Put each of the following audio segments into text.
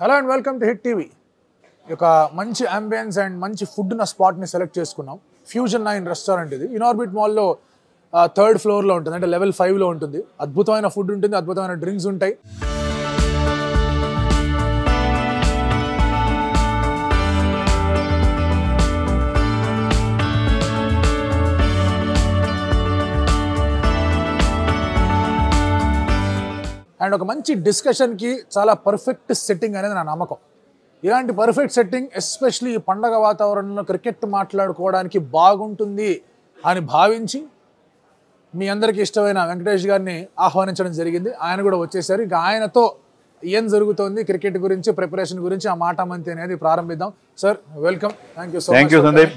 Hello and welcome to hit TV. ఒక మంచి ambience and మంచి ఫుడ్ ఉన్న స్పాట్ని సెలెక్ట్ చేసుకున్నాం. ఫ్యూజన్ 9 రెస్టారెంట్ ఇది ఇనార్బిట్ మాల్లో 3rd ఫ్లోర్లో ఉంటుంది, అంటే లెవెల్ 5లో ఉంటుంది. అద్భుతమైన ఫుడ్ ఉంటుంది, అద్భుతమైన డ్రింక్స్ ఉంటాయి. అండ్ ఒక మంచి డిస్కషన్కి చాలా పర్ఫెక్ట్ సెట్టింగ్ అనేది నా నమ్మకం. ఇలాంటి పర్ఫెక్ట్ సెట్టింగ్ ఎస్పెషలీ ఈ పండగ వాతావరణంలో క్రికెట్ మాట్లాడుకోవడానికి బాగుంటుంది అని భావించి మీ అందరికీ ఇష్టమైన వెంకటేష్ గారిని ఆహ్వానించడం జరిగింది. ఆయన కూడా వచ్చేసారు. ఇంకా ఆయనతో ఏం జరుగుతోంది, క్రికెట్ గురించి, ప్రిపరేషన్ గురించి ఆ మాట మంతి అనేది ప్రారంభిద్దాం. Sir welcome. Thank you so much.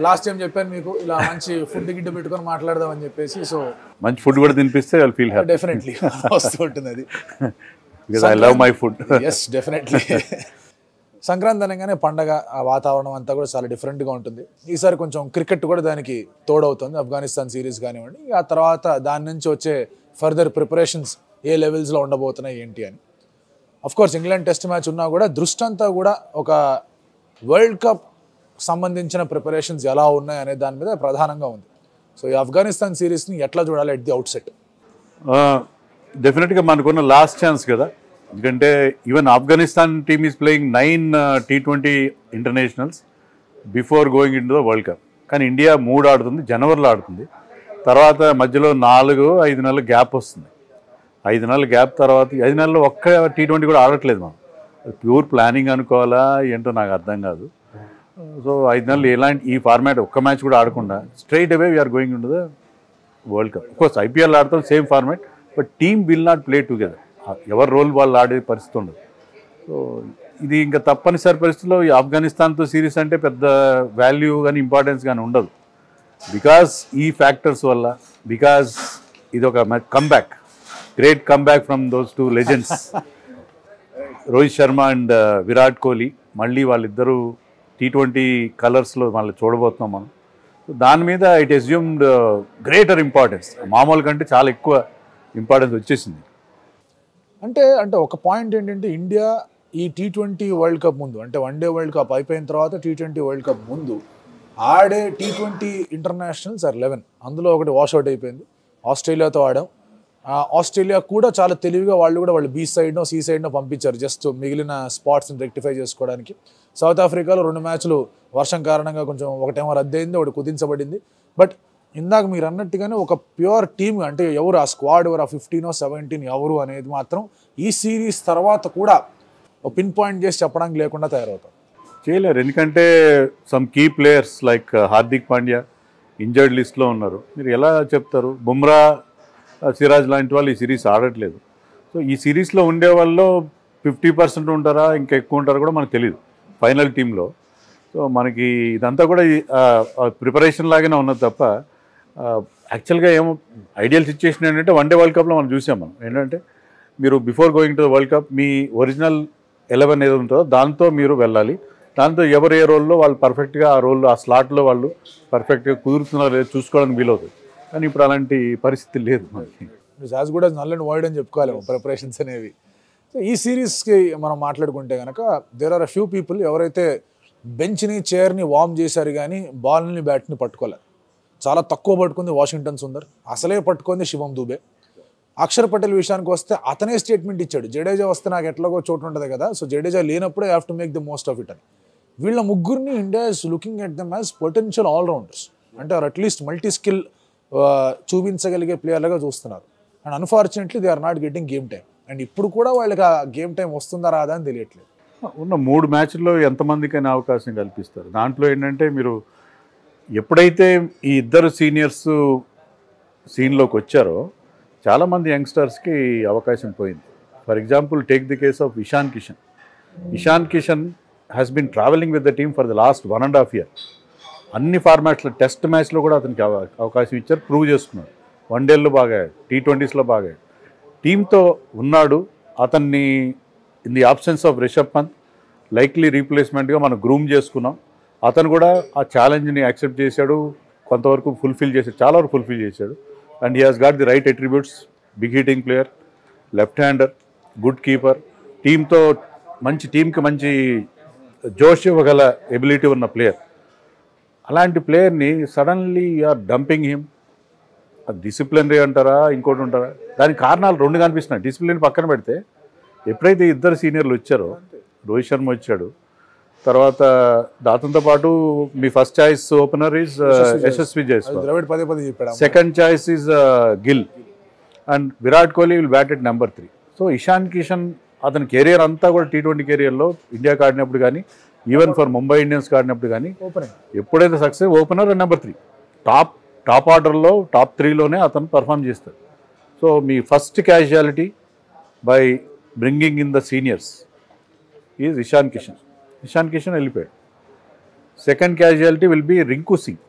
Last time చెప్పాను మీకు ఇలా మంచి ఫుడ్ గిడ్డ పెట్టుకొని మాట్లాడదాం అని చెప్పేసి. సో మంచి ఫుడ్ కూడా తినిపిస్తే ఐ ఫీల్ హ్యాపీ. డెఫినెట్లీ వస్తూ ఉంటుంది అది. Because I love my food. Yes definitely. Sankranti అనగానే పండగ, ఆ వాతావరణం అంతా కూడా చాలా డిఫరెంట్గా ఉంటుంది. ఈసారి కొంచెం క్రికెట్ కూడా దానికి తోడవుతుంది. ఆఫ్ఘనిస్తాన్ సిరీస్ కానివ్వండి, ఆ తర్వాత దాని నుంచి వచ్చే ఫర్దర్ ప్రిపరేషన్స్ ఏ లెవెల్స్లో ఉండబోతున్నాయి ఏంటి అని. అఫ్కోర్స్ ఇంగ్లాండ్ టెస్ట్ మ్యాచ్ ఉన్నా కూడా దృష్టి అంతా కూడా ఒక వరల్డ్ కప్ సంబంధించిన ప్రిపరేషన్స్ ఎలా ఉన్నాయి అనే దాని మీద ప్రధానంగా ఉంది. సో ఈ ఆఫ్ఘనిస్తాన్ సిరీస్ని ఎట్లా చూడాలి ఎట్ ది అవుట్ సెట్? డెఫినెట్గా మనకున్న లాస్ట్ ఛాన్స్ కదా, ఎందుకంటే even Afghanistan team is playing 9 T20 internationals before going in to the world cup. కానీ ఇండియా 3 ఆడుతుంది, జనవరిలో ఆడుతుంది. తర్వాత మధ్యలో 4-5 నెలల గ్యాప్ వస్తుంది. 5 నెలల గ్యాప్ తర్వాత 5 నెలల్లో ఒక్క T20 కూడా ఆడట్లేదు. మనం ప్యూర్ ప్లానింగ్ అనుకోవాలా ఏంటో నాకు అర్థం కాదు. సో 5 నెలలు ఎలాంటి ఈ ఫార్మాట్ ఒక్క మ్యాచ్ కూడా ఆడకుండా straight away we're going in to the world cup. Of course IPL ఆడతాం same format, but team will not play together. ఎవరి రోల్ వాళ్ళు ఆడే పరిస్థితి ఉండదు. సో ఇది ఇంకా తప్పనిసరి పరిస్థితుల్లో ఈ ఆఫ్ఘనిస్తాన్తో సిరీస్ అంటే పెద్ద వాల్యూ కానీ ఇంపార్టెన్స్ కానీ ఉండదు. బికాస్ ఈ ఫ్యాక్టర్స్ వల్ల, బికాస్ ఇది ఒక comeback, great comeback from those 2 legends Rohit Sharma and Virat Kohli. మళ్ళీ వాళ్ళిద్దరూ T20 కలర్స్లో మళ్ళీ చూడబోతున్నాం మనం. దాని మీద ఇట్ అస్యూమ్డ్ గ్రేటర్ ఇంపార్టెన్స్, మామూలు కంటే చాలా ఎక్కువ ఇంపార్టెన్స్ వచ్చేసింది. అంటే ఒక పాయింట్ ఏంటంటే ఇండియా ఈ T20 వరల్డ్ కప్ ముందు, అంటే వన్డే వరల్డ్ కప్ అయిపోయిన తర్వాత T20 వరల్డ్ కప్ ముందు ఆడే T20 ఇంటర్నేషనల్స్ 11, అందులో ఒకటి వాష్అవుట్ అయిపోయింది. ఆస్ట్రేలియాతో ఆడాం. ఆస్ట్రేలియా కూడా చాలా తెలివిగా వాళ్ళు బీ సైడ్నో సి సైడ్నో పంపించారు, జస్ట్ మిగిలిన స్పాట్స్ని రెక్టిఫై చేసుకోవడానికి. సౌత్ ఆఫ్రికాలో 2 మ్యాచ్లు వర్షం కారణంగా కొంచెం ఒకటేమో రద్దయింది, ఒకటి కుదించబడింది. బట్ ఇందాక మీరు అన్నట్టుగానే ఒక ప్యూర్ టీమ్, అంటే ఎవరు ఆ స్క్వాడ్, ఎవరు ఆ 15 or 17 ఎవరు అనేది మాత్రం ఈ సిరీస్ తర్వాత కూడా పిన్ పాయింట్ చేసి చెప్పడానికి లేకుండా తయారవుతారు. చేయలేరు, ఎందుకంటే some key players like Hardik Pandya injured లిస్ట్లో ఉన్నారు. మీరు ఎలా చెప్తారు? బుమ్రా, సిరాజ్ లాంటి వాళ్ళు ఈ సిరీస్ ఆడట్లేదు. సో ఈ సిరీస్లో ఉండే వాళ్ళు 50% ఉంటారా, ఇంకా ఎక్కువ ఉంటారా కూడా మనకు తెలియదు ఫైనల్ టీంలో. సో మనకి ఇదంతా కూడా ప్రిపరేషన్ లాగానే ఉన్నది తప్ప యాక్చువల్గా ఏమో ఐడియల్ సిచ్యుయేషన్ ఏంటంటే వన్డే వరల్డ్ కప్లో మనం చూసాం. మనం ఏంటంటే మీరు before going to the world cup me original 11 ఏదో ఉంటుందో దాంతో మీరు వెళ్ళాలి. దాంతో ఎవరు ఏ రోల్లో వాళ్ళు పర్ఫెక్ట్గా ఆ రోల్లో, ఆ స్లాట్లో వాళ్ళు పర్ఫెక్ట్గా కుదురుతున్నారో లేదో చూసుకోవడానికి వీలవుతుంది. కానీ ఇప్పుడు అలాంటి పరిస్థితి లేదు మనకి. యాజ్ కూడా నల్ అండ్ వైడ్ అని చెప్పుకోవాలి ప్రిపరేషన్స్ అనేవి. సో ఈ సిరీస్కి మనం మాట్లాడుకుంటే కనుక there are a few people ఎవరైతే బెంచ్ని, చైర్ని వార్మ్ చేశారు కానీ బాల్ని, బ్యాట్ని పట్టుకోలేదు. చాలా తక్కువ పట్టుకుంది వాషింగ్టన్ సుందర్, అసలే పట్టుకుంది శివం దూబే. అక్షర్ పటేల్ విషయానికి వస్తే అతనే స్టేట్మెంట్ ఇచ్చాడు, జడేజా వస్తే నాకు ఎట్లాగో చోటు ఉంటుంది కదా, సో జడేజా లేనప్పుడే have to make the most of it అని. వీళ్ళ ముగ్గురిని India is looking at them as potential all rounders, అంటే అట్లీస్ట్ మల్టీ స్కిల్ చూపించగలిగే ప్లేయర్లుగా చూస్తున్నారు. And unfortunately they are not getting game time. అండ్ ఇప్పుడు కూడా వాళ్ళకి ఆ గేమ్ టైం వస్తుందా రాదా అని తెలియట్లేదు. ఉన్న 3 మ్యాచ్ల్లో ఎంతమందికైనా అవకాశం కల్పిస్తారు. దాంట్లో ఏంటంటే మీరు ఎప్పుడైతే ఈ ఇద్దరు సీనియర్స్ సీన్లోకి వచ్చారో చాలామంది యంగ్స్టర్స్కి అవకాశం పోయింది. For example take the case of Ishan Kishan. Ishan Kishan has been travelling with the team for the last 1.5 year. అన్ని ఫార్మాట్స్లో టెస్ట్ మ్యాచ్లో కూడా అతనికి అవకాశం ఇచ్చారు, ప్రూవ్ చేసుకున్నాడు. వన్డేల్లో బాగా ఆడాడు, T20స్లో బాగా ఆడాడు, టీంతో ఉన్నాడు. అతన్ని in the absence of Rishabh Pant likely రీప్లేస్మెంట్గా మనం గ్రూమ్ చేసుకున్నాం. అతను కూడా ఆ ఛాలెంజ్ని యాక్సెప్ట్ చేశాడు, కొంతవరకు ఫుల్ఫిల్ చేశాడు, చాలా వరకు ఫుల్ఫిల్ చేశాడు. And he has got the right attributes, big hitting player, left hander, good keeper, టీంతో మంచి టీంకి మంచి జోష్ ఇవ్వగల ఎబిలిటీ ఉన్న ప్లేయర్. అలాంటి ప్లేయర్ని సడన్లీ ఆర్ డంపింగ్ హిమ్. అది డిసిప్లినరీ అంటారా ఇంకోటి ఉంటారా? దానికి కారణాలు రెండు కనిపిస్తున్నాయి. డిసిప్లిన్ పక్కన పెడితే ఎప్పుడైతే ఇద్దరు సీనియర్లు వచ్చారో, రోహిత్ శర్మ వచ్చాడు, తర్వాత అతనితో పాటు మీ first choice opener is Yashasvi Jaiswal, second choice is Gill, and Virat Kohli will bat at number 3. So Ishan Kishan అతని కెరియర్ అంతా కూడా T20 కెరియర్లో ఇండియాకి ఆడినప్పుడు కానీ, ఈవెన్ ఫర్ ముంబై ఇండియన్స్కి ఆడినప్పుడు కానీ ఎప్పుడైతే సక్సెస్ ఓపెనర్ నెంబర్ 3 టాప్ ఆర్డర్లో టాప్ 3లోనే అతను పర్ఫామ్ చేస్తాడు. సో మీ first casualty by bringing in the seniors is Ishan Kishan. Ishan Kishan వెళ్ళిపోయాడు. Second casualty will be Rinku Singh.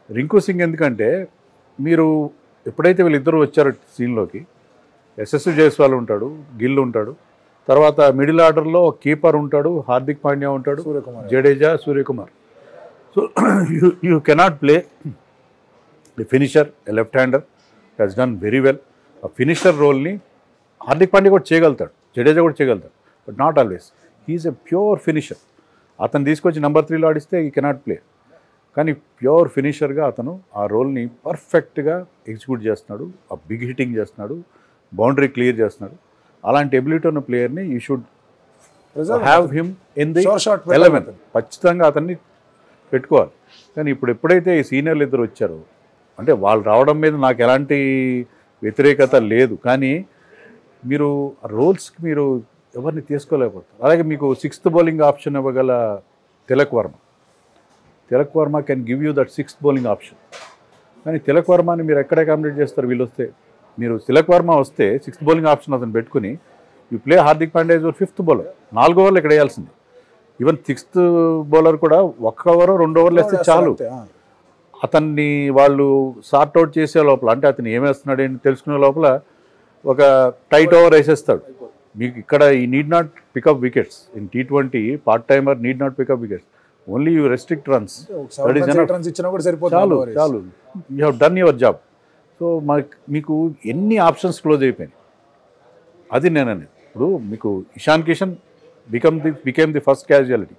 Rinku Singh ఎందుకంటే మీరు ఎప్పుడైతే వీళ్ళిద్దరూ వచ్చారో సీన్లోకి, యశస్వి జైస్వాల్ ఉంటాడు, గిల్ ఉంటాడు, తర్వాత మిడిల్ ఆర్డర్లో కీపర్ ఉంటాడు, హార్దిక్ పాండ్యా ఉంటాడు, Jadeja, Suryakumar. So you cannot play the finisher, a left hander has done very well. ఆ ఫినిషర్ రోల్ని హార్దిక్ పాండ్యా కూడా చేయగలుగుతాడు, జడేజా కూడా చేయగలుగుతాడు, but not always. He's a pure finisher. అతను తీసుకొచ్చి నెంబర్ 3లో ఆడిస్తే ఈ కెనాట్ ప్లే. కానీ ప్యూర్ ఫినిషర్గా అతను ఆ రోల్ని పర్ఫెక్ట్గా ఎగ్జిక్యూట్ చేస్తున్నాడు, ఆ బిగ్ హిట్టింగ్ చేస్తున్నాడు, బౌండరీ క్లియర్ చేస్తున్నాడు. అలాంటి ఎబిలిటీ ఉన్న ప్లేయర్ని you should have him in the 11. ఖచ్చితంగా అతన్ని పెట్టుకోవాలి. కానీ ఇప్పుడు ఎప్పుడైతే ఈ సీనియర్లు ఇద్దరు వచ్చారో, అంటే వాళ్ళు రావడం మీద నాకు ఎలాంటి వ్యతిరేకత లేదు, కానీ మీరు రోల్స్కి మీరు ఎవరిని తీసుకోలేకపోతారు. అలాగే మీకు 6th బౌలింగ్ ఆప్షన్ ఇవ్వగల Tilak Varma can give you that 6th bowling option. కానీ తిలక్ వర్మని మీరు ఎక్కడ అకామిడేట్ చేస్తారు? వీళ్ళు వస్తే మీరు తిలక్ వర్మ వస్తే 6th బౌలింగ్ ఆప్షన్ అతను పెట్టుకుని you play Hardik Pandya is 5th bowler. 4 ఓవర్లు ఇక్కడ వేయాల్సింది. ఈవెన్ 6th బౌలర్ కూడా 1 ఓవర్ 2 ఓవర్లు వేస్తే చాలు. అతన్ని వాళ్ళు సార్ట్అవుట్ చేసే లోపల, అంటే అతను ఏమేస్తున్నాడు ఏంటి తెలుసుకునే లోపల ఒక టైట్ ఓవర్ వేసేస్తాడు. మీకు ఇక్కడ he need not pick up wickets in T20. Part timer need not pick up wickets, only you restrict runs. చాలు you have done your job. So మీకు ఎన్ని ఆప్షన్స్ క్లోజ్ అయిపోయినాయి. అది నేనని ఇప్పుడు మీకు Ishan Kishan became the first casualty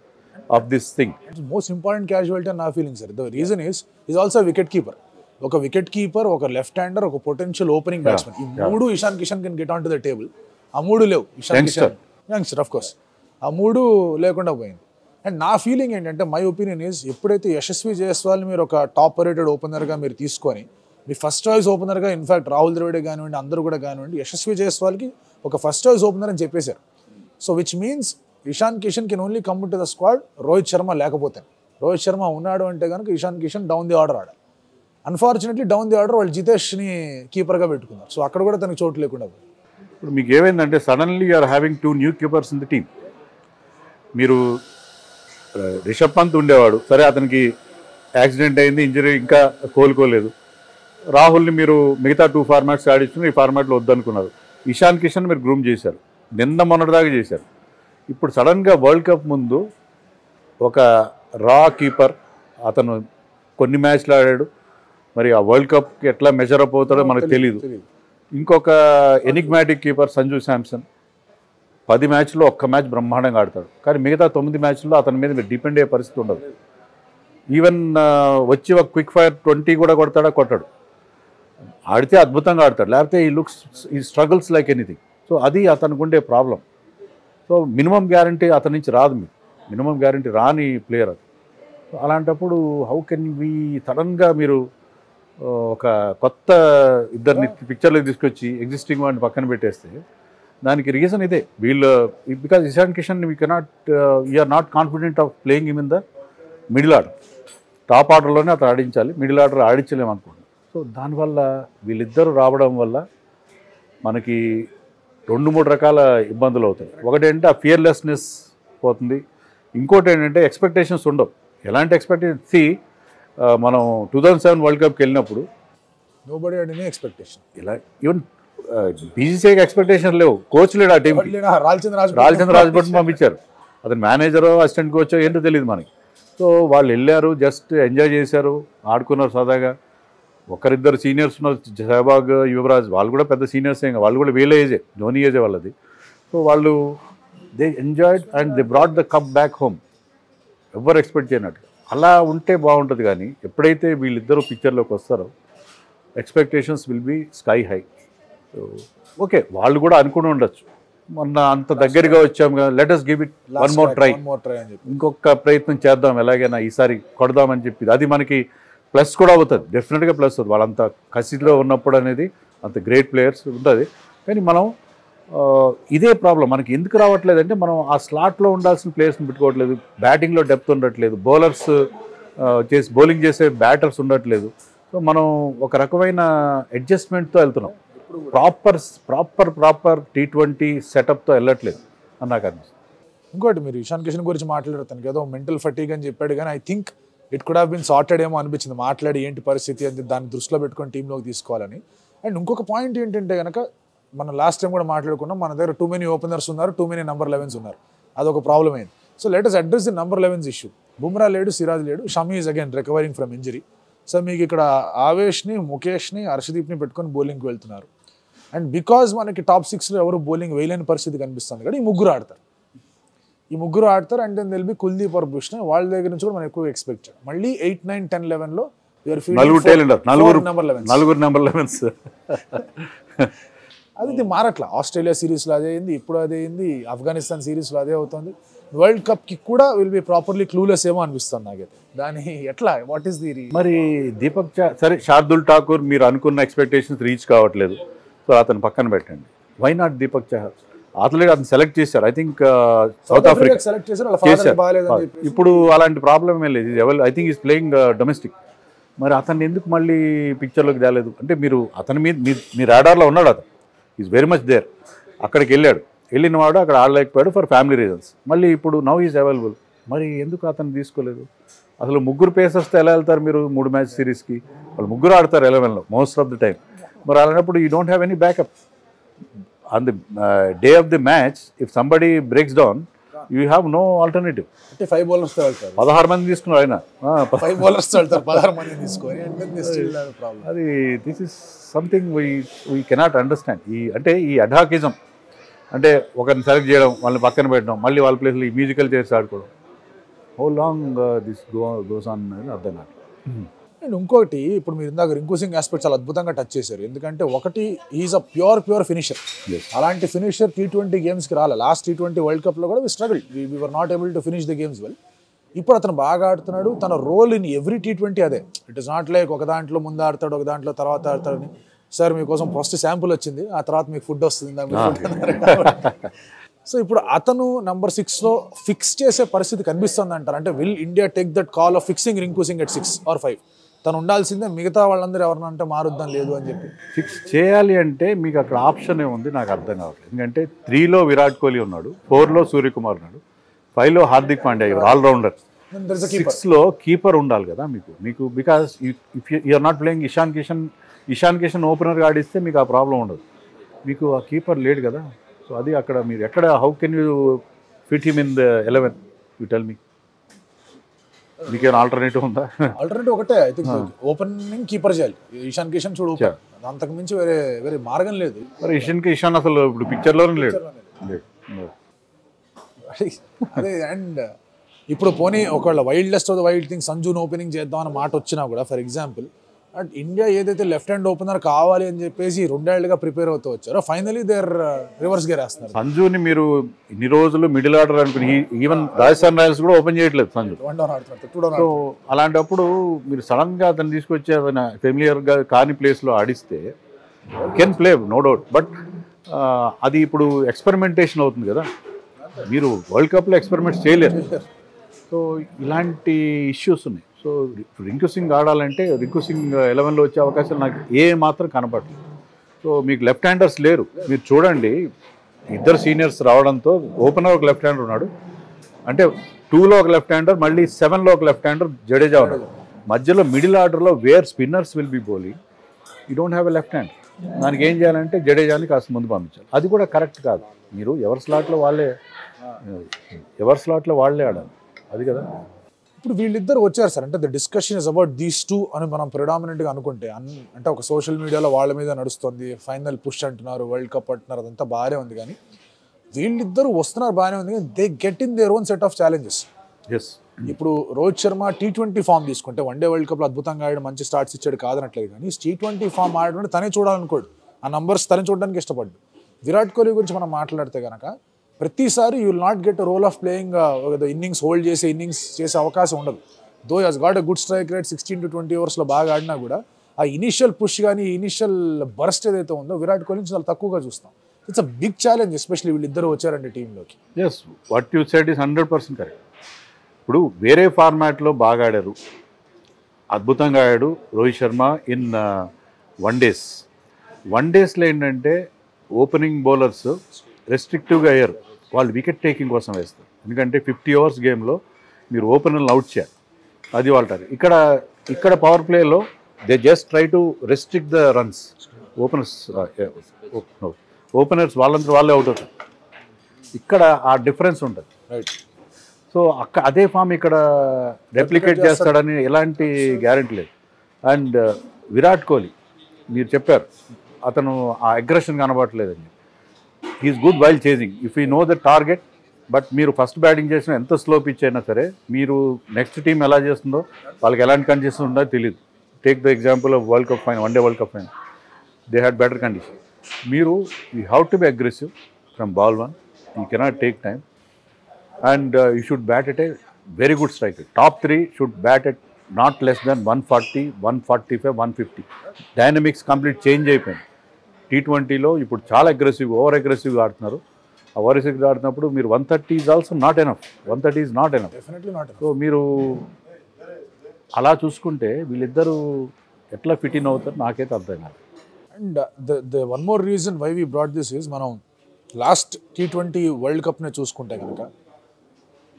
of this thing. It's most important casualty and నా feeling sir. The reason is also wicket keeper. ఒక వికెట్ కీపర్, ఒక లెఫ్ట్ హ్యాండర్, ఒక పొటెన్షియల్ ఓపెనింగ్ బ్యాట్స్మెన్, ఈ మూడు Ishan Kishan can get on to the table. ఆ మూడు లేవు Ishan Kishan. Youngster of course. ఆ మూడు లేకుండా పోయింది. అండ్ నా ఫీలింగ్ ఏంటంటే, మై ఒపీనియన్ ఈజ్, ఎప్పుడైతే యశస్వి జైస్వాల్ని మీరు ఒక టాప్ రేటెడ్ ఓపెనర్గా మీరు తీసుకొని, మీ ఫస్ట్ చాయిస్ ఓపెనర్గా ఇన్ఫాక్ట్ రాహుల్ ద్రవిడే కానివ్వండి, అందరూ కూడా కానివ్వండి, యశస్వి జైస్వాల్కి ఒక ఫస్ట్ చాయిస్ ఓపెనర్ అని చెప్పేశారు. So which means Ishan Kishan can only come to the squad Rohit Sharma లేకపోతే. రోహిత్ శర్మ ఉన్నాడు అంటే కనుక Ishan Kishan down the order ఆడాలి. అన్ఫార్చునేట్లీ డౌన్ ది ఆర్డర్ వాళ్ళు జితేష్ని కీపర్గా పెట్టుకున్నారు. సో అక్కడ కూడా తనకి చోటు లేకుండా పోయింది. ఇప్పుడు మీకు ఏమైందంటే, suddenly you're having 2 new keepers in the team. మీరు రిషబ్ పంత్ ఉండేవాడు, సరే అతనికి యాక్సిడెంట్ అయింది, ఇంజరీ ఇంకా కోలుకోలేదు. రాహుల్ని మీరు మిగతా 2 ఫార్మాట్స్ ఆడించుకుని ఈ ఫార్మాట్లో వద్దనుకున్నారు. ఇషాన్ కిషన్ మీరు గ్రూమ్ చేశారు, నిన్న మొన్నటిదాకా చేశారు. ఇప్పుడు సడన్గా వరల్డ్ కప్ ముందు ఒక రా కీపర్, అతను కొన్ని మ్యాచ్లు ఆడాడు, మరి ఆ వరల్డ్ కప్కి ఎట్లా మెజర్ అప్ అవుతాడో మనకు తెలియదు. ఇంకొక ఎనిగ్మాటిక్ కీపర్ సంజు శాంసన్ 10 మ్యాచ్లో 1 మ్యాచ్ బ్రహ్మాండంగా ఆడతాడు, కానీ మిగతా 9 మ్యాచ్ల్లో అతని మీద మీరు డిపెండ్ అయ్యే పరిస్థితి ఉండదు. ఈవెన్ వచ్చి ఒక క్విక్ ఫైర్ 20 కూడా కొట్టాడు. ఆడితే అద్భుతంగా ఆడతాడు, లేకపోతే ఈ స్ట్రగుల్స్ లైక్ ఎనీథింగ్. సో అది అతనికి ఉండే ప్రాబ్లం. సో మినిమం గ్యారంటీ అతని నుంచి రాదు, మీకు మినిమం గ్యారంటీ రాని ప్లేయర్ అది. అలాంటప్పుడు హౌ కెన్ వి సడన్గా మీరు ఒక కొత్త ఇద్దరిని పిక్చర్లోకి తీసుకొచ్చి ఎగ్జిస్టింగ్ వాడిని పక్కన పెట్టేస్తే, దానికి రీజన్ ఇదే. వీళ్ళు because Ishan Kishan we cannot, we're not confident of playing him in the middle order. Top ఆర్డర్లోనే అతను ఆడించాలి, మిడిల్ ఆర్డర్ ఆడించలేము అనుకుంటున్నాను. సో దానివల్ల వీళ్ళిద్దరూ రావడం వల్ల మనకి 2-3 రకాల ఇబ్బందులు అవుతాయి. ఒకటేంటే ఆ ఫియర్లెస్నెస్ పోతుంది, ఇంకోటి ఏంటంటే ఎక్స్పెక్టేషన్స్ ఉండవు. ఎలాంటి ఎక్స్పెక్టేషన్, మనం 2007 వరల్డ్ కప్కి వెళ్ళినప్పుడు నోబడీ హ్యాడ్ ఎనీ ఎక్స్పెక్టేషన్. ఇలా ఈవెన్ బీసీసీఐకి ఎక్స్పెక్టేషన్ లేవు, కోచ్ లేడు ఆ టీంకి. రాజచంద్ర రాజ్భట్ పంపించారు, అతను మేనేజరో అసిస్టెంట్ కోచో ఏంటో తెలియదు మనకి. సో వాళ్ళు వెళ్ళారు, జస్ట్ ఎంజాయ్ చేశారు, ఆడుకున్నారు సరదాగా. ఒకరిద్దరు సీనియర్స్ ఉన్నారు, సెహవాగ్, యువరాజ్, వాళ్ళు కూడా పెద్ద సీనియర్స్, వాళ్ళు కూడా వీళ్ళ ఏజే, ధోని ఏజే వాళ్ళది. సో వాళ్ళు they enjoyed and they brought the cup back home. ఎవరు ఎక్స్పెక్ట్ చేయనట్టు. అలా ఉంటే బాగుంటుంది. కానీ ఎప్పుడైతే వీళ్ళిద్దరూ పిక్చర్లోకి వస్తారో expectations will be sky high. So okay, వాళ్ళు కూడా అనుకుని ఉండొచ్చు, మొన్న అంత దగ్గరగా వచ్చాం కదా, let us give it one more try, ఇంకొక ప్రయత్నం చేద్దాం, ఎలాగైనా ఈసారి కొడదామని చెప్పి. అది మనకి ప్లస్ కూడా అవుతుంది, డెఫినెట్గా ప్లస్ అవుతుంది. వాళ్ళంత కసిలో ఉన్నప్పుడు అనేది అంత గ్రేట్ ప్లేయర్స్ ఉంటుంది. కానీ మనం ఇదే ప్రాబ్లం మనకి ఎందుకు రావట్లేదు అంటే, మనం ఆ స్లాట్లో ఉండాల్సిన ప్లేయర్స్ని పెట్టుకోవట్లేదు, బ్యాటింగ్లో డెప్త్ ఉండట్లేదు, బౌలర్స్ బౌలింగ్ చేసే బ్యాటర్స్ ఉండట్లేదు. సో మనం ఒక రకమైన అడ్జస్ట్మెంట్తో వెళ్తున్నాం, ప్రాపర్ T20 సెటప్తో వెళ్ళట్లేదు అని నాకు అనిపిస్తుంది. ఇంకోటి, మీరు ఇషాన్ కిషన్ గురించి మాట్లాడుతాను ఏదో మెంటల్ ఫటీగ్ అని చెప్పాడు, కానీ I think it could have been sorted ఏమో అనిపించింది. మాట్లాడి ఏంటి పరిస్థితి అని దాన్ని దృష్టిలో పెట్టుకొని టీంలోకి తీసుకోవాలని. అండ్ ఇంకొక పాయింట్ ఏంటంటే కనుక, మనం లాస్ట్ టైం కూడా మాట్లాడుకున్నాం, మన దగ్గర టూ మెనీ ఓపెనర్స్ ఉన్నారు, టూ మెనీ నెంబర్ 11s ఉన్నారు, అదొక ప్రాబ్లం అయింది. So let us address the number 11s issue. Bumrah లేడు, సిరాజ్ లేడు, Shami is again recovering from injury. So మీకు ఇక్కడ ఆవేష్ని, ముఖేష్ని, హర్షదీప్ని పెట్టుకొని బౌలింగ్కి వెళ్తున్నారు. అండ్ బికాజ్ మనకి టాప్ 6లో ఎవరు బౌలింగ్ వేయలేని పరిస్థితి కనిపిస్తుంది కదా, ఈ ముగ్గురు ఆడతారు. And then they'll be Kuldeep or భుషనర్. వాళ్ళ దగ్గర నుంచి కూడా మనం ఎక్కువ ఎక్స్పెక్ట్ చేయాలి. మళ్ళీ 8, 9, 10, 11లో నలుగురు నెంబర్ 11s. అది మారట్లా. ఆస్ట్రేలియా సిరీస్లో అదే అయింది, ఇప్పుడు అదే అయింది, ఆఫ్ఘనిస్తాన్ సిరీస్లో అదే అవుతుంది. వరల్డ్ కప్కి కూడా విల్ బి ప్రాపర్లీ క్లూలెస్ ఏమో అనిపిస్తుంది నాకైతే. దాని ఎట్లా, వాట్ ఈస్ ది మరి దీపక్ సరే, శార్దుల్ ఠాకూర్ మీరు అనుకున్న ఎక్స్పెక్టేషన్స్ రీచ్ కావట్లేదు, సో అతను పక్కన పెట్టండి. Why not Deepak Chahar? అతను సెలెక్ట్ చేశారు, I think South Africa select చేశారు. ఇప్పుడు అలాంటి ప్రాబ్లం ఏం లేదు. I think is playing domestic. మరి అతన్ని ఎందుకు మళ్ళీ పిక్చర్లోకి తేలేదు అంటే, మీరు అతని మీద మీ రాడార్లో ఉన్నాడు, అతను ఈజ్ వెరీ మచ్ దేర్. అక్కడికి వెళ్ళిన వాడు అక్కడ ఆడలేకపోయాడు ఫర్ ఫ్యామిలీ రీజన్స్. మళ్ళీ ఇప్పుడు నౌ ఈజ్ అవైలబుల్. మరి ఎందుకు అతను తీసుకోలేదు? అసలు ముగ్గురు పేసర్స్తో ఎలా వెళ్తారు మీరు 3 మ్యాచ్ సిరీస్కి? వాళ్ళు ముగ్గురు ఆడతారు 11లో మోస్ట్ ఆఫ్ ది టైం. మరి అలాంటప్పుడు you don't have any backup on the day of the match. If somebody breaks down you have no alternative. అంటే 5 బౌలర్స్తో వెళ్తారు, 16 మంది తీసుకున్నారు ఆయన. 5 బౌలర్స్తో వెళ్తారు, 16 మంది తీసుకొని. అది this is something we cannot understand. ఈ అడాకిజం అంటే ఒకరిని సెలెక్ట్ చేయడం, వాళ్ళని పక్కన పెట్టడం, మళ్ళీ వాళ్ళ ప్లేస్లో ఈ మ్యూజికల్ చైర్స్ ఆడుకోవడం, how long this goes on అనేది అర్థం కాదు. అండ్ ఇంకొకటి, ఇప్పుడు మీరు ఇందాక రింకు సింగ్ ఆస్పెక్ట్ చాలా అద్భుతంగా టచ్ చేశారు. ఎందుకంటే ఒకటి, ఈజ్ అ ప్యూర్ ఫినిషర్. అలాంటి ఫినిషర్ T20 గేమ్స్కి రాలే. లాస్ట్ T20 వరల్డ్ కప్లో కూడా we struggle, we were not able to finish the games well. ఇప్పుడు అతను బాగా ఆడుతున్నాడు. తన రోల్ ఇన్ ఎవ్రీ T20 అదే. ఇట్ ఇస్ నాట్ లైక్ ఒక దాంట్లో ముందు ఆడతాడు, ఒక దాంట్లో తర్వాత ఆడతాడని. సార్ మీకోసం ఫస్ట్ శాంపుల్ వచ్చింది, ఆ తర్వాత మీకు ఫుడ్ వస్తుంది. సో ఇప్పుడు అతను నెంబర్ 6లో ఫిక్స్ చేసే పరిస్థితి కనిపిస్తుంది అంటారు. అంటే will India take that call of fixing Rinku Singh at 6 or 5? తను ఉండాల్సిందే, మిగతా వాళ్ళందరూ ఎవరన్నా అంటే మారుద్దాం లేదు అని చెప్పి. ఫిక్స్ చేయాలి అంటే మీకు అక్కడ ఆప్షన్ ఏముంది నాకు అర్థం కావట్లేదు. ఎందుకంటే 3లో విరాట్ కోహ్లీ ఉన్నాడు, 4లో సూర్యకుమార్ ఉన్నాడు, 5లో హార్దిక్ పాండ్యా ఆల్రౌండర్, 6లో కీపర్ ఉండాలి కదా మీకు. Because if you're not playing Ishan Kishan ఓపెనర్గా ఆడిస్తే మీకు ఆ ప్రాబ్లం ఉండదు. మీకు ఆ కీపర్ లేడు కదా. సో అది అక్కడ మీరు ఎక్కడ, how can you fit him in the 11? You tell me. మీకేమైనా ఆల్టర్నేటివ్ ఉందా? ఆల్టర్నేటివ్ ఒకటే, ఐ థింక్ ఓపెనింగ్ కీపర్ చేయాలి. ఇషాన్ కిషన్ చూడు, అంతకు మించి వేరే మార్గం లేదు. మరి ఇషాన్ అసలు ఇప్పుడు పిక్చర్లోనే లేడు. అదే. అండ్ ఇప్పుడు పోనీ ఒకవేళ wildest of the wild thing సంజుని ఓపెనింగ్ చేద్దాం అన్న మాట వచ్చినా కూడా, ఫర్ ఎగ్జాంపుల్ అండ్ ఇండియా ఏదైతే లెఫ్ట్ హ్యాండ్ ఓపెనర్ కావాలి అని చెప్పేసి 2 ఏళ్లుగా ప్రిపేర్ అవుతూ వచ్చారో, ఫైనలీ దేర్ రివర్స్ గేర్ వేస్తున్నారు. సంజుని మీరు ఇన్ని రోజులు మిడిల్ ఆర్డర్ అనుకుని, ఈవెన్ రాజస్థాన్ రాయల్స్ కూడా ఓపెన్ చేయట్లేదు సంజు. సో అలాంటప్పుడు మీరు సడన్గా అతను తీసుకొచ్చి అతను ఫెమిలియర్గా కాని ప్లేస్లో ఆడిస్తే can play, no doubt. But అది ఇప్పుడు ఎక్స్పెరిమెంటేషన్ అవుతుంది కదా, మీరు వరల్డ్ కప్లో ఎక్స్పెరిమెంట్స్ చేయలేరు. సో ఇలాంటి ఇష్యూస్ ఉన్నాయి. సో రింకు సింగ్ ఆడాలంటే రింకు సింగ్ 11లో వచ్చే అవకాశాలు నాకు ఏ మాత్రం కనపడలేదు. సో మీకు లెఫ్ట్ హ్యాండర్స్ లేరు. మీరు చూడండి, 2 సీనియర్స్ రావడంతో ఓపెనర్ ఒక లెఫ్ట్ హ్యాండర్ ఉన్నాడు, అంటే 2లో ఒక లెఫ్ట్ హ్యాండర్, మళ్ళీ 7లో ఒక లెఫ్ట్ హ్యాండర్ జడేజా ఉన్నాడు. మధ్యలో మిడిల్ ఆర్డర్లో where spinners will be bowling, you don't have a left hand. దానికి ఏం చేయాలంటే జడేజాని కాస్త ముందు పంపించాలి. అది కూడా కరెక్ట్ కాదు. మీరు ఎవరి స్లాట్లో వాళ్ళే ఆడాలి, అది కదా. ఇప్పుడు వీళ్ళిద్దరు వచ్చారు సార్, అంటే the discussion is about these 2 అని మనం ప్రిడామినెంట్గా అనుకుంటే, అంటే ఒక సోషల్ మీడియాలో వాళ్ళ మీద నడుస్తుంది, ఫైనల్ పుష్ అంటున్నారు, వరల్డ్ కప్ అంటున్నారు, అదంతా బాగానే ఉంది. కానీ వీళ్ళిద్దరూ వస్తున్నారు బాగానే ఉంది, they get in their own set of challenges. Yes, ఇప్పుడు రోహిత్ శర్మ T20 ఫామ్ తీసుకుంటే వన్డే వరల్డ్ కప్లో అద్భుతంగా ఆడాడు, మంచి స్టార్ట్స్ ఇచ్చాడు కాదనట్లేదు, కానీ T20 ఫామ్ ఆడడం తనే చూడాలనుకోడు, ఆ నంబర్స్ తనే చూడడానికి ఇష్టపడ్డు. విరాట్ కోహ్లీ గురించి మనం మాట్లాడితే కనుక ప్రతిసారి you will not get role of playing innings hold చేసే ఇన్నింగ్స్ చేసే అవకాశం ఉండదు. Though has got a good strike rate, 16 to 20 ఓవర్స్లో బాగా ఆడినా కూడా ఆ ఇనిషియల్ పుష్ కానీ ఇనిషియల్ బర్స్ట్ ఏదైతే ఉందో విరాట్ కోహ్లీ చాలా తక్కువగా చూస్తాం. It's a big challenge, especially వీళ్ళిద్దరు వచ్చారండి టీంలోకి. Yes, what you said is 100% correct. ఇప్పుడు వేరే ఫార్మాట్లో బాగా ఆడారు, అద్భుతంగా ఆడాడు రోహిత్ శర్మ ఇన్ వన్ డేస్లో ఏంటంటే ఓపెనింగ్ బౌలర్స్ రెస్ట్రిక్టివ్గా అయ్యారు, వాళ్ళు వికెట్ టేకింగ్ కోసం వేస్తారు. ఎందుకంటే 50 ఓవర్స్ గేమ్లో మీరు ఓపెనర్లు అవుట్ చేయాలి, అది వాళ్ళ ఇక్కడ పవర్ ప్లేలో they just try to restrict the runs. Openers వాళ్ళంతా వాళ్ళే అవుట్ అవుతారు, ఇక్కడ ఆ డిఫరెన్స్ ఉంటుంది. రైట్. సో అదే ఫామ్ ఇక్కడ రెప్లికేట్ చేస్తాడని ఎలాంటి గ్యారెంటీ లేదు. అండ్ విరాట్ కోహ్లీ మీరు చెప్పారు అతను ఆ అగ్రెషన్ కనబడట్లేదని. He's good while chasing if you know the target. But మీరు ఫస్ట్ బ్యాటింగ్ చేసినా ఎంత స్లో పిచ్ అయినా సరే మీరు నెక్స్ట్ టీం ఎలా చేస్తుందో వాళ్ళకి ఎలాంటి కండిషన్ ఉందో తెలియదు. Take the example of world cup final, one day world cup final, they had better condition. మీరు you have to be aggressive from ball 1, you cannot take time. And you should bat at a very good strike rate. Top 3 should bat at not less than 140, 145, 150. Dynamics complete change అయిపోయింది. T20లో ఇప్పుడు చాలా over అగ్రెసివ్గా ఆడుతున్నారు. Over అగ్రెసివ్గా ఆడుతున్నప్పుడు మీరు 130 is also not enough. 130 is not enough. Definitely not. So మీరు అలా చూసుకుంటే వీళ్ళిద్దరూ ఎట్లా ఫిట్ ఇన్ అవుతారు నాకైతే అర్థం కాదు. And the one more reason why we brought this is, మనం లాస్ట్ T20 వరల్డ్ కప్నే చూసుకుంటే కనుక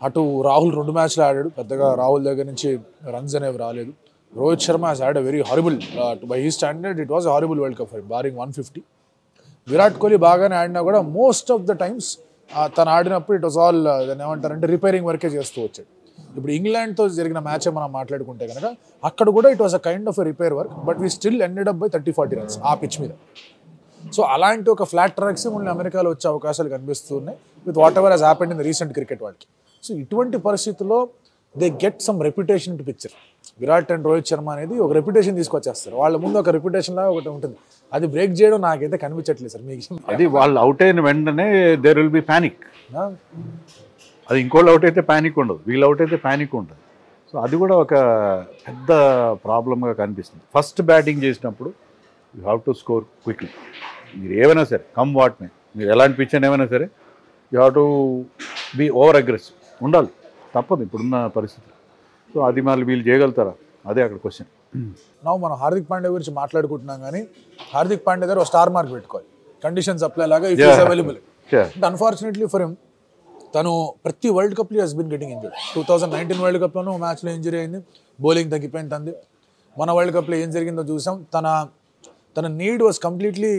అటు రాహుల్ 2 మ్యాచ్లు ఆడాడు, పెద్దగా రాహుల్ దగ్గర నుంచి రన్స్ అనేవి రాలేదు. Rohit Sharma has had a very horrible, by he standard it was horrible world cup for barring 150. Virat Kohli బాగానే ఆడినా కూడా మోస్ట్ ఆఫ్ ద టైమ్స్ తను ఆడినప్పుడు ఇట్ వాజ్ ఆల్ దాన్ని ఏమంటారంటే రిపేరింగ్ వర్కే చేస్తూ వచ్చాడు. ఇప్పుడు ఇంగ్లాండ్తో జరిగిన మ్యాచే మనం మాట్లాడుకుంటే కనుక అక్కడ కూడా it was a kind of a repair work, but we still ended up by 30-40 runs ఆ పిచ్ మీద. సో అలాంటి ఒక ఫ్లాట్ ట్రాక్స్ మళ్ళీ అమెరికాలో వచ్చే అవకాశాలు కనిపిస్తున్నాయి with what ever has happened in the recent cricket వాళ్ళకి. సో ఇటువంటి పరిస్థితుల్లో they get some reputation to picture. Virat and Rohit Sharma అనేది ఒక రెప్యుటేషన్ తీసుకొచ్చేస్తారు, వాళ్ళ ముందు ఒక రెప్యుటేషన్ లాగా ఒకటి ఉంటుంది, అది బ్రేక్ చేయడం నాకైతే కనిపించట్లేదు సార్. మీకు అది వాళ్ళు అవుట్ అయిన వెంటనే దేర్ విల్ బి ప్యానిక్. అది ఇంకోళ్ళు అవుట్ అయితే ప్యానిక్ ఉండదు, వీళ్ళు అవుట్ అయితే ప్యానిక్ ఉంటుంది. సో అది కూడా ఒక పెద్ద ప్రాబ్లంగా కనిపిస్తుంది. ఫస్ట్ బ్యాటింగ్ చేసినప్పుడు you have to score quickly. మీరు ఏమైనా సరే కమ్ వాట్ మే, మీరు ఎలాంటి పిచ్ అని ఏమైనా సరే you have to be over aggressive ఉండాలి, తప్పదు ఇప్పుడున్న పరిస్థితి. సో అది మళ్ళీ వీళ్ళు చేయగలుగుతారా, అదే అక్కడ క్వశ్చన్. మనం హార్దిక్ పాండ్యా గురించి మాట్లాడుకుంటున్నాం, కానీ హార్దిక్ పాండ్యా దగ్గర ఒక స్టార్ మార్క్ పెట్టుకోవాలి, కండిషన్స్ అప్లై లాగా if is available. Unfortunately for him తను ప్రతి వరల్డ్ కప్లో has been getting injured. 2019 world కప్లోనూ మ్యాచ్లో ఇంజరీ అయింది, బౌలింగ్ తగ్గిపోయింది తంది. మన వరల్డ్ కప్లో ఏం జరిగిందో చూసాం. తన నీడ్ వాజ్ కంప్లీట్లీ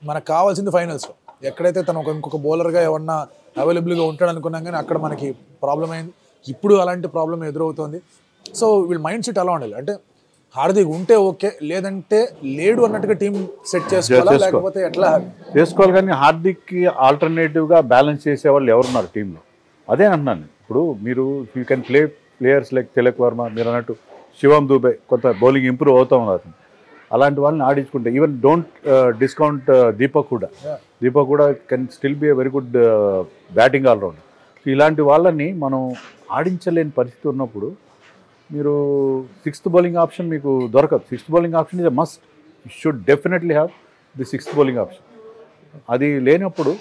మనకు కావాల్సింది ఫైనల్స్లో. ఎక్కడైతే తను ఇంకొక బౌలర్గా ఏమన్నా అవైలబుల్గా ఉంటాడు అనుకున్నాం, కానీ అక్కడ మనకి ప్రాబ్లం అయింది. ఇప్పుడు అలాంటి ప్రాబ్లం ఎదురవుతుంది. సో వీళ్ళ మైండ్ సెట్ అలా ఉండాలి, అంటే హార్దిక్ ఉంటే ఓకే, లేదంటే లేడు అన్నట్టుగా టీం సెట్ చేసుకోవాలి, లేకపోతే ఎట్లా చేసుకోవాలి. కానీ హార్దిక్కి ఆల్టర్నేటివ్గా బ్యాలెన్స్ చేసేవాళ్ళు ఎవరున్నారు టీంలో, అదే అంటున్నాను. ఇప్పుడు మీరు you can players like Tilak Varma, మీరు అన్నట్టు శివం దూబే కొంత బౌలింగ్ ఇంప్రూవ్ అవుతూ ఉన్నారు, అలాంటి వాళ్ళని ఆడించుకుంటే. ఈవెన్ డోంట్ డిస్కౌంట్ దీపక్ కూడా can still be a very good batting all rounder. ఇలాంటి వాళ్ళని మనం ఆడించలేని పరిస్థితి ఉన్నప్పుడు మీరు 6th బౌలింగ్ ఆప్షన్ మీకు దొరకదు. 6th bowling option is a must. You should definitely have the 6th bowling option. అది లేనప్పుడు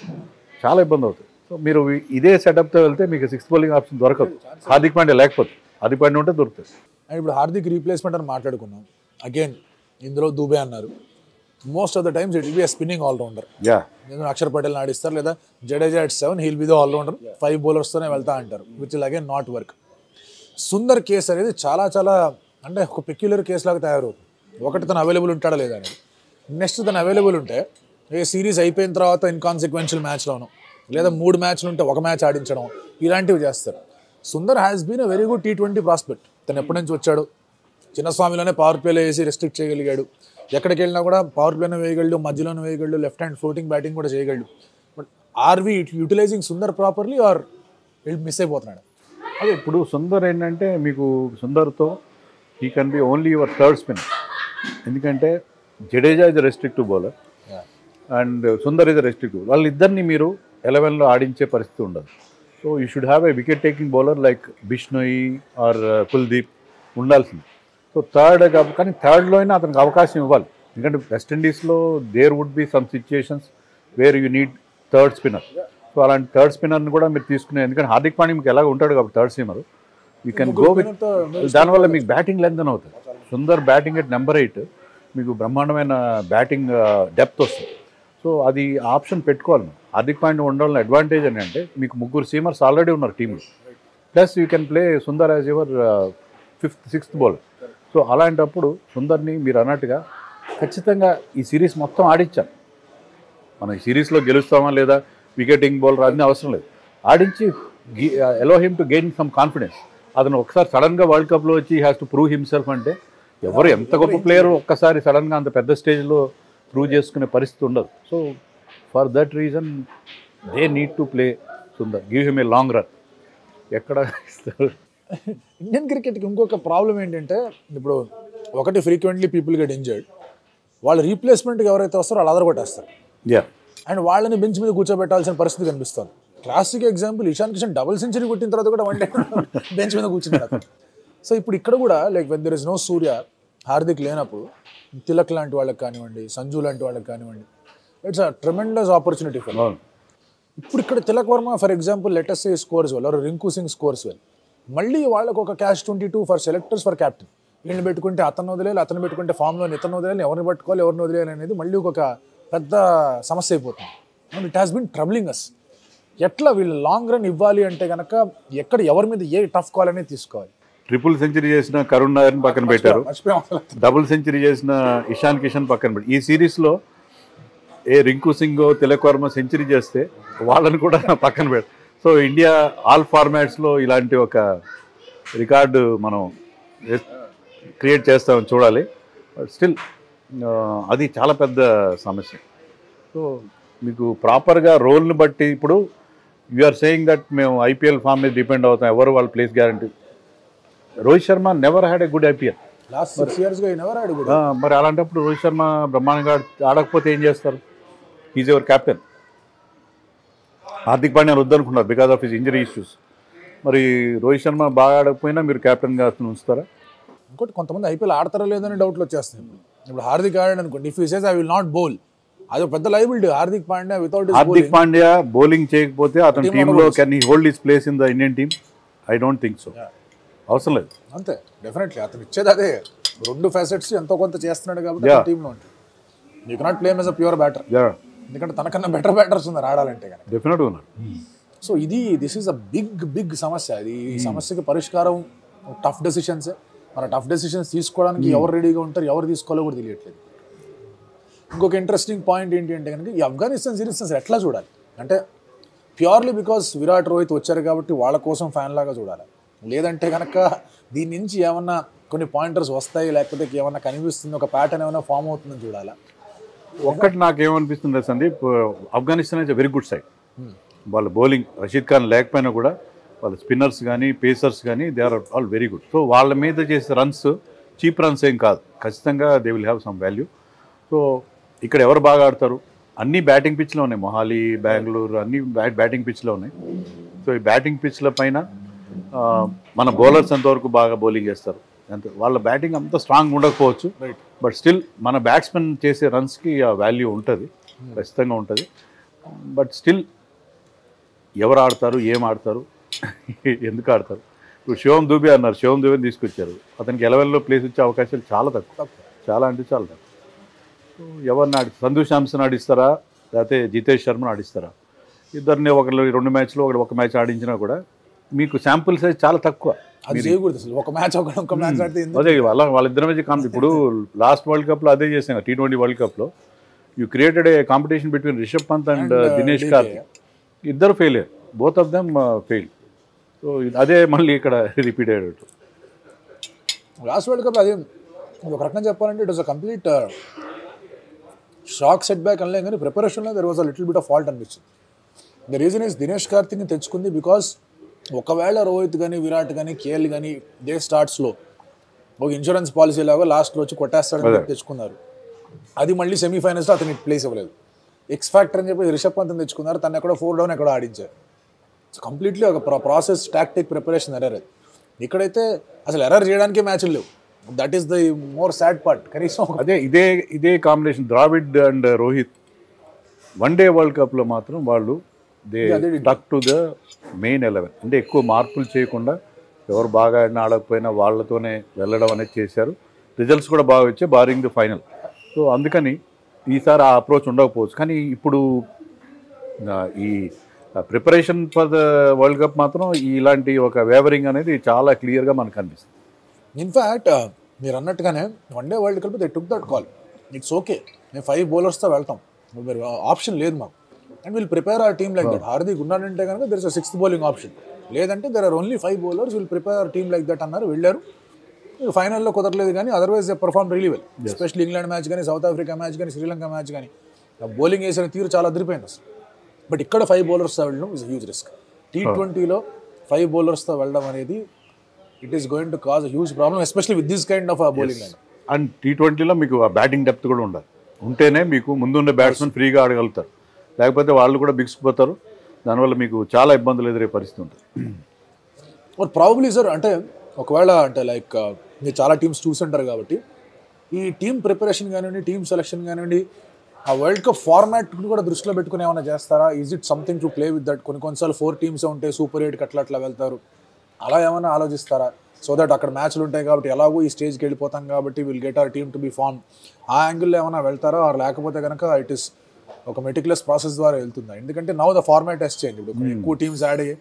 చాలా ఇబ్బంది అవుతుంది. సో మీరు ఇదే సెటప్తో వెళ్తే మీకు 6th బౌలింగ్ ఆప్షన్ దొరకదు. హార్దిక్ పాండ్యా లేకపోతే, హార్దిక్ పాండ్యా ఉంటే దొరుకుతుంది. అండ్ ఇప్పుడు హార్దిక్ రీప్లేస్మెంట్ అని మాట్లాడుకున్నాం, అగైన్ ఇందులో దూబే అన్నారు. Most of the times it will be spinning all rounder. Axar Patel ఆడిస్తారు, లేదా Jadeja at 7 he'll be the all rounder, 5 బౌలర్స్తోనే వెళ్తా అంటారు, which will again not work. Sundar case అనేది చాలా చాలా అంటే ఒక పెక్యులర్ కేసు లాగా తయారవుతుంది. ఒకటి తను అవైలబుల్ ఉంటాడా లేదా అనేది. నెక్స్ట్ తను అవైలబుల్ ఉంటే ఏ సిరీస్ అయిపోయిన తర్వాత ఇన్కాన్సిక్వెన్షియల్ మ్యాచ్లోనో, లేదా 3 మ్యాచ్లు ఉంటే 1 మ్యాచ్ ఆడించడం, ఇలాంటివి చేస్తారు. Sundar has been a very good T20 prospect. తను ఎప్పటి నుంచి వచ్చాడు, చిన్నస్వామిలోనే పవర్ ప్లేలో వేసి రెస్ట్రిక్ట్ చేయగలిగాడు. ఎక్కడికి వెళ్ళినా కూడా పవర్ ప్లేనే వేయగలడు, మధ్యలోనే వేయగలడు, లెఫ్ట్ హ్యాండ్ ఫ్లోటింగ్ బ్యాటింగ్ కూడా చేయగలడు. But are we utilising Sundar properly or miss అయిపోతున్నాడు? అదే ఇప్పుడు సుందర్ ఏంటంటే మీకు సుందర్తో he can be only your third spinner. ఎందుకంటే Jadeja is restrictive bowler and Sundar is restrictive. వాళ్ళిద్దరిని మీరు 11లో ఆడించే పరిస్థితి ఉండదు. So you should have a wicket taking bowler like Bishnoi or Kuldeep ఉండాల్సింది. సో థర్డ్ కానీ థర్డ్లో అయినా అతనికి అవకాశం ఇవ్వాలి. ఎందుకంటే వెస్టిండీస్లో there would be some situations where you need third spinner. So అలాంటి థర్డ్ స్పిన్నర్ని కూడా మీరు తీసుకునే, ఎందుకంటే హార్దిక్ పాండ్యా మీకు ఎలాగ ఉంటాడు కాబట్టి third spinner, you can go with. దానివల్ల మీకు బ్యాటింగ్ లెంత్ అని అవుతుంది. సుందర్ బ్యాటింగ్ ఎట్ నెంబర్ 8 మీకు బ్రహ్మాండమైన బ్యాటింగ్ డెప్త్ వస్తుంది. సో అది ఆప్షన్ పెట్టుకోవాలి. హార్దిక్ పాండ్యా ఉండడం అడ్వాంటేజ్ అని అంటే మీకు 3 సీమర్స్ ఆల్రెడీ ఉన్నారు టీంలో, plus you can play Sundar as your 5th, 6th bowler. So అలాంటప్పుడు సుందర్ని మీరు అన్నట్టుగా ఖచ్చితంగా ఈ సిరీస్ మొత్తం ఆడించాలి. మనం ఈ సిరీస్లో గెలుస్తామా లేదా వికెటింగ్ బౌలర్ అన్నీ అవసరం లేదు, ఆడించి allow him to gain some confidence. అతను ఒకసారి సడన్గా వరల్డ్ కప్లో వచ్చి హ్యాస్ టు ప్రూవ్ హిమ్సెల్ఫ్ అంటే ఎవరు ఎంత గొప్ప ప్లేయర్ ఒక్కసారి సడన్గా అంత పెద్ద స్టేజ్లో ప్రూవ్ చేసుకునే పరిస్థితి ఉండదు. So for that reason they need to play Sundar, give him a long run. ఎక్కడ ఇస్తారు? ఇండియన్ క్రికెట్కి ఇంకొక ప్రాబ్లం ఏంటంటే ఇప్పుడు ఒకటి ఫ్రీక్వెంట్లీ పీపుల్ గెట్ ఇంజర్డ్, వాళ్ళ రీప్లేస్మెంట్కి ఎవరైతే వస్తారో వాళ్ళు అదరగొట్టేస్తారు. అండ్ వాళ్ళని బెంచ్ మీద కూర్చోబెట్టాల్సిన పరిస్థితి కనిపిస్తుంది. Classic example Ishan Kishan double century కొట్టిన తర్వాత కూడా వన్ డే బెంచ్ మీద కూర్చున్నాడు. సో ఇప్పుడు ఇక్కడ కూడా like when there is no Surya, Hardik లేనప్పుడు తిలక్ లాంటి వాళ్ళకి కానివ్వండి, సంజు లాంటి వాళ్ళకి కానివ్వండి, it's a tremendous opportunity for. ఇప్పుడు ఇక్కడ Tilak Varma for example latest say scores well or Rinku Singh scores well, మళ్ళీ వాళ్ళకు ఒక catch 22 for selectors for captain. వీళ్ళని పెట్టుకుంటే అతను వదిలేయాలి, అతను పెట్టుకుంటే ఫామ్లో ఇతను వదిలేయాలి, ఎవరిని పట్టుకోవాలి ఎవరిని వదిలేయాలి అనేది మళ్ళీ ఒక పెద్ద సమస్య అయిపోతుంది. And it has been troubling us. ఎట్లా వీళ్ళు లాంగ్ రన్ ఇవ్వాలి అంటే కనుక ఎక్కడ ఎవరి మీద ఏ టఫ్ కాల్ అనేది తీసుకోవాలి. ట్రిపుల్ సెంచరీ చేసిన కరుణ్ నాయర్ని పక్కన పెట్టారు, డబుల్ సెంచరీ చేసిన ఇషాన్ కిషన్ పక్కన పెట్టారు. ఈ సిరీస్లో ఏ రింకు సింగ్ తిలక్ వర్మ సెంచరీ చేస్తే వాళ్ళని కూడా పక్కన పెట్టారు. సో ఇండియా ఆల్ ఫార్మాట్స్లో ఇలాంటి ఒక రికార్డు మనం క్రియేట్ చేస్తామని చూడాలి. బట్ స్టిల్ అది చాలా పెద్ద సమస్య. సో మీకు ప్రాపర్గా రోల్ని బట్టి ఇప్పుడు యూఆర్ సేయింగ్ దట్ మేము ఐపీఎల్ ఫామ్ మీద డిపెండ్ అవుతాం, ఎవరు వాళ్ళ place guarantee. Rohit Sharma never had a good IPL last 6 yearsగా నెవర్ హ్యాడ్ గుడ్. మరి అలాంటప్పుడు రోహిత్ శర్మ బ్రహ్మాండంగా ఆడకపోతే ఏం చేస్తారు? Is our captain. Hardik Pandya వద్దనుకున్నారు because of his injury issues. మరి రోహిత్ శర్మ బాగా ఆడకపోయినా మీరు కెప్టెన్గా ఉంచుతారా? ఇంకోటి కొంతమంది ఐపీఎల్ ఆడతారో లేదని డౌట్లు వచ్చేస్తాయి. ఇప్పుడు హార్దిక్ ఆడాడు అనుకోండి, if you says I will not bowl, అది పెద్ద liability. Hardik Pandya without Hardik Pandya bowling చేయకపోతే అతని టీంలో can he hold his place in the Indian team? I don't think so. అవసరం లేదు. అంతే, డెఫినెట్లీ అతను ఇచ్చేది అదే. 2 facets ఎంతో కొంత చేస్తున్నాడు కాబట్టి టీంలో ఉంటుంది. You cannot play as a pure batter, ఎందుకంటే తనకన్నా బెటర్ బ్యాటర్స్ ఉన్నారు ఆడాలంటే కనుక. డెఫినెట్గా ఉన్నారు. So this is a big సమస్య. ఈ సమస్యకి పరిష్కారం టఫ్ డెసిషన్స్. మన టఫ్ డెసిషన్స్ తీసుకోవడానికి ఎవరు రెడీగా ఉంటారు, ఎవరు తీసుకోవాలో కూడా తెలియట్లేదు. ఇంకొక ఇంట్రెస్టింగ్ పాయింట్ ఏంటి అంటే కనుక ఈ ఆఫ్ఘనిస్తాన్ సిరీస్ అసలు ఎట్లా చూడాలి అంటే ప్యూర్లీ బికాస్ విరాట్ రోహిత్ వచ్చారు కాబట్టి వాళ్ళ కోసం ఫ్యాన్ లాగా చూడాలి, లేదంటే కనుక దీని నుంచి ఏమన్నా కొన్ని పాయింటర్స్ వస్తాయి, లేకపోతే ఏమన్నా కనిపిస్తుంది, ఒక ప్యాటర్న్ ఏమైనా ఫామ్ అవుతుందని చూడాలా? ఒక్కటి నాకేమనిపిస్తుంది Sandeep, Afghanistan is very good side. వాళ్ళ బౌలింగ్ రషీద్ ఖాన్ లేకపోయినా కూడా వాళ్ళ స్పిన్నర్స్ కానీ పేసర్స్ కానీ they are all very good. So వాళ్ళ మీద చేసే రన్స్ చీప్ రన్స్ ఏం కాదు, ఖచ్చితంగా they will have some value. So ఇక్కడ ఎవరు బాగా ఆడతారు? అన్నీ బ్యాటింగ్ పిచ్లో ఉన్నాయి, మొహాలి, బెంగళూరు అన్నీ బ్యాటింగ్ పిచ్లో ఉన్నాయి. సో ఈ బ్యాటింగ్ పిచ్ల పైన మన బౌలర్స్ ఎంతవరకు బాగా బౌలింగ్ చేస్తారు, అంత వాళ్ళ బ్యాటింగ్ అంత స్ట్రాంగ్ ఉండకపోవచ్చు, బట్ స్టిల్ మన బ్యాట్స్మెన్ చేసే రన్స్కి ఆ వాల్యూ ఉంటుంది, ఖచ్చితంగా ఉంటుంది. బట్ స్టిల్ ఎవరు ఆడతారు, ఏం ఆడతారు, ఎందుకు ఆడతారు? ఇప్పుడు శివం దూబే అన్నారు, శివం దూబేని తీసుకొచ్చారు, అతనికి 11లో ప్లేస్ వచ్చే అవకాశాలు చాలా తక్కువ, చాలా అంటే చాలా తక్కువ. ఎవరిని సంజు శాంసన్ ఆడిస్తారా లేకపోతే జితేష్ శర్మను ఆడిస్తారా? ఇద్దరిని ఒకళ్ళు 2 మ్యాచ్లో ఒక మ్యాచ్ ఆడించినా కూడా మీకు శాంపుల్ సైజ్ చాలా తక్కువ. అదే వాళ్ళిద్దరి మధ్య ఇప్పుడు లాస్ట్ వరల్డ్ కప్లో అదే చేసాం, T20 వరల్డ్ కప్లో you created a competition between Rishabh Pant and Dinesh Karthik. ఇద్దరు ఫెయిల్ అయ్యారు, both of them fail. So అదే మళ్ళీ ఇక్కడ రిపీట్ అయ్యేటట్టు. లాస్ట్ వరల్డ్ కప్ అదే ఒక రకంగా చెప్పాలంటే it was a complete shock setback అనలే, కానీ ప్రిపరేషన్లో there was a little bit of fault అనిపించింది. ద రీజన్ ఇస్ దినేష్ కార్తిక్ని తెచ్చుకుంది బికాస్ ఒకవేళ రోహిత్ కానీ విరాట్ కానీ కేఎల్ కానీ దే స్టార్ట్స్లో ఒక ఇన్సూరెన్స్ పాలసీ లాగా లాస్ట్లో వచ్చి కొట్టేస్తాడని తెచ్చుకున్నారు. అది మళ్ళీ సెమీఫైనల్స్లో అతనికి ప్లేస్ ఇవ్వలేదు. ఎక్స్ ఫ్యాక్టర్ అని చెప్పి రిషబ్ పంత్ని తెచ్చుకున్నారు, తను ఎక్కడో 4 డౌన్ ఎక్కడో ఆడించారు. సో కంప్లీట్లీ ఒక ప్రాసెస్ టాక్టిక్ ప్రిపరేషన్ ఎర్రర్ అది. ఇక్కడైతే అసలు ఎర్రర్ చేయడానికే మ్యాచ్లు లేవు. That is the more sad part. కనీసం అదే ఇదే combination Dravid and Rohit one day world కప్లో మాత్రం వాళ్ళు దే టక్ టు ద మెయిన్ 11. అంటే ఎక్కువ మార్పులు చేయకుండా ఎవరు బాగా ఆడకపోయినా వాళ్ళతోనే వెళ్ళడం అనేది చేశారు. రిజల్ట్స్ కూడా బాగా వచ్చాయి బారింగ్ ది ఫైనల్. సో అందుకని ఈసారి ఆ అప్రోచ్ ఉండకపోవచ్చు. కానీ ఇప్పుడు ఈ preparation for the world cup మాత్రం ఇలాంటి ఒక వేవరింగ్ అనేది చాలా క్లియర్గా మనకు కనిపిస్తుంది. ఇన్ఫ్యాక్ట్ మీరు అన్నట్టుగానే one day world cup they took that call. It's okay, మేము 5 బౌలర్స్తో వెళ్తాం, మీరు ఆప్షన్ లేదు మాకు, and will prepare our team like that. Hardik ఉన్నాడంటే కనుక there is a 6th bowling option, లేదంటే there are only 5 bowlers, will prepare our team like that అన్నారు. వెళ్ళారు, ఫైనల్లో కుదరలేదు. కానీ otherwise they perform really well. Especially England match కానీ, South Africa match కానీ, శ్రీలంక మ్యాచ్ కానీ బౌలింగ్ వేసిన తీరు చాలా అదిరిపోయింది అసలు. బట్ ఇక్కడ 5 బౌలర్స్తో వెళ్ళడం ఇస్ హ్యూజ్ రిస్క్. T20లో 5 బౌలర్స్తో వెళ్ళడం అనేది it is going to cause huge problem, especially with this kind of bowling line. And T20లో మీకు ఆ బ్యాటింగ్ డెప్త్ కూడా ఉండాలి. ఉంటేనే మీకు ముందుండే బ్యాట్స్మెన్ ఫ్రీగా ఆడగలుగుతారు, లేకపోతే వాళ్ళు కూడా బిగుసుకుపోతారు. దానివల్ల మీకు చాలా ఇబ్బందులు ఎదురే పరిస్థితి ఉంటుంది. ప్రాబబ్లీ సార్, అంటే ఒకవేళ అంటే లైక్ మీరు చాలా టీమ్స్ చూస్తుంటారు కాబట్టి ఈ టీమ్ ప్రిపరేషన్ కానివ్వండి, టీమ్ సెలెక్షన్ కానివ్వండి, ఆ వరల్డ్ కప్ ఫార్మాట్ని కూడా దృష్టిలో పెట్టుకుని ఏమైనా చేస్తారా? Is it something to play with that? కొన్నిసార్లు 4 టీమ్స్ ఉంటాయి, సూపర్ 8కి అట్లా వెళ్తారు, అలా ఏమైనా ఆలోచిస్తారా? సో దట్ అక్కడ మ్యాచ్లు ఉంటాయి కాబట్టి ఎలాగో ఈ స్టేజ్కి వెళ్ళిపోతాం కాబట్టి will get our team to be form, ఆ యాంగిల్లో ఏమైనా వెళ్తారా? ఆర్ లేకపోతే కనుక ఇట్ ఇస్ ఒక మెటిక్యులస్ ప్రాసెస్ ద్వారా వెళ్తుందా? ఎందుకంటే now the format has change. ఇప్పుడు ఎక్కువ టీమ్స్ యాడ్ అయ్యాయి,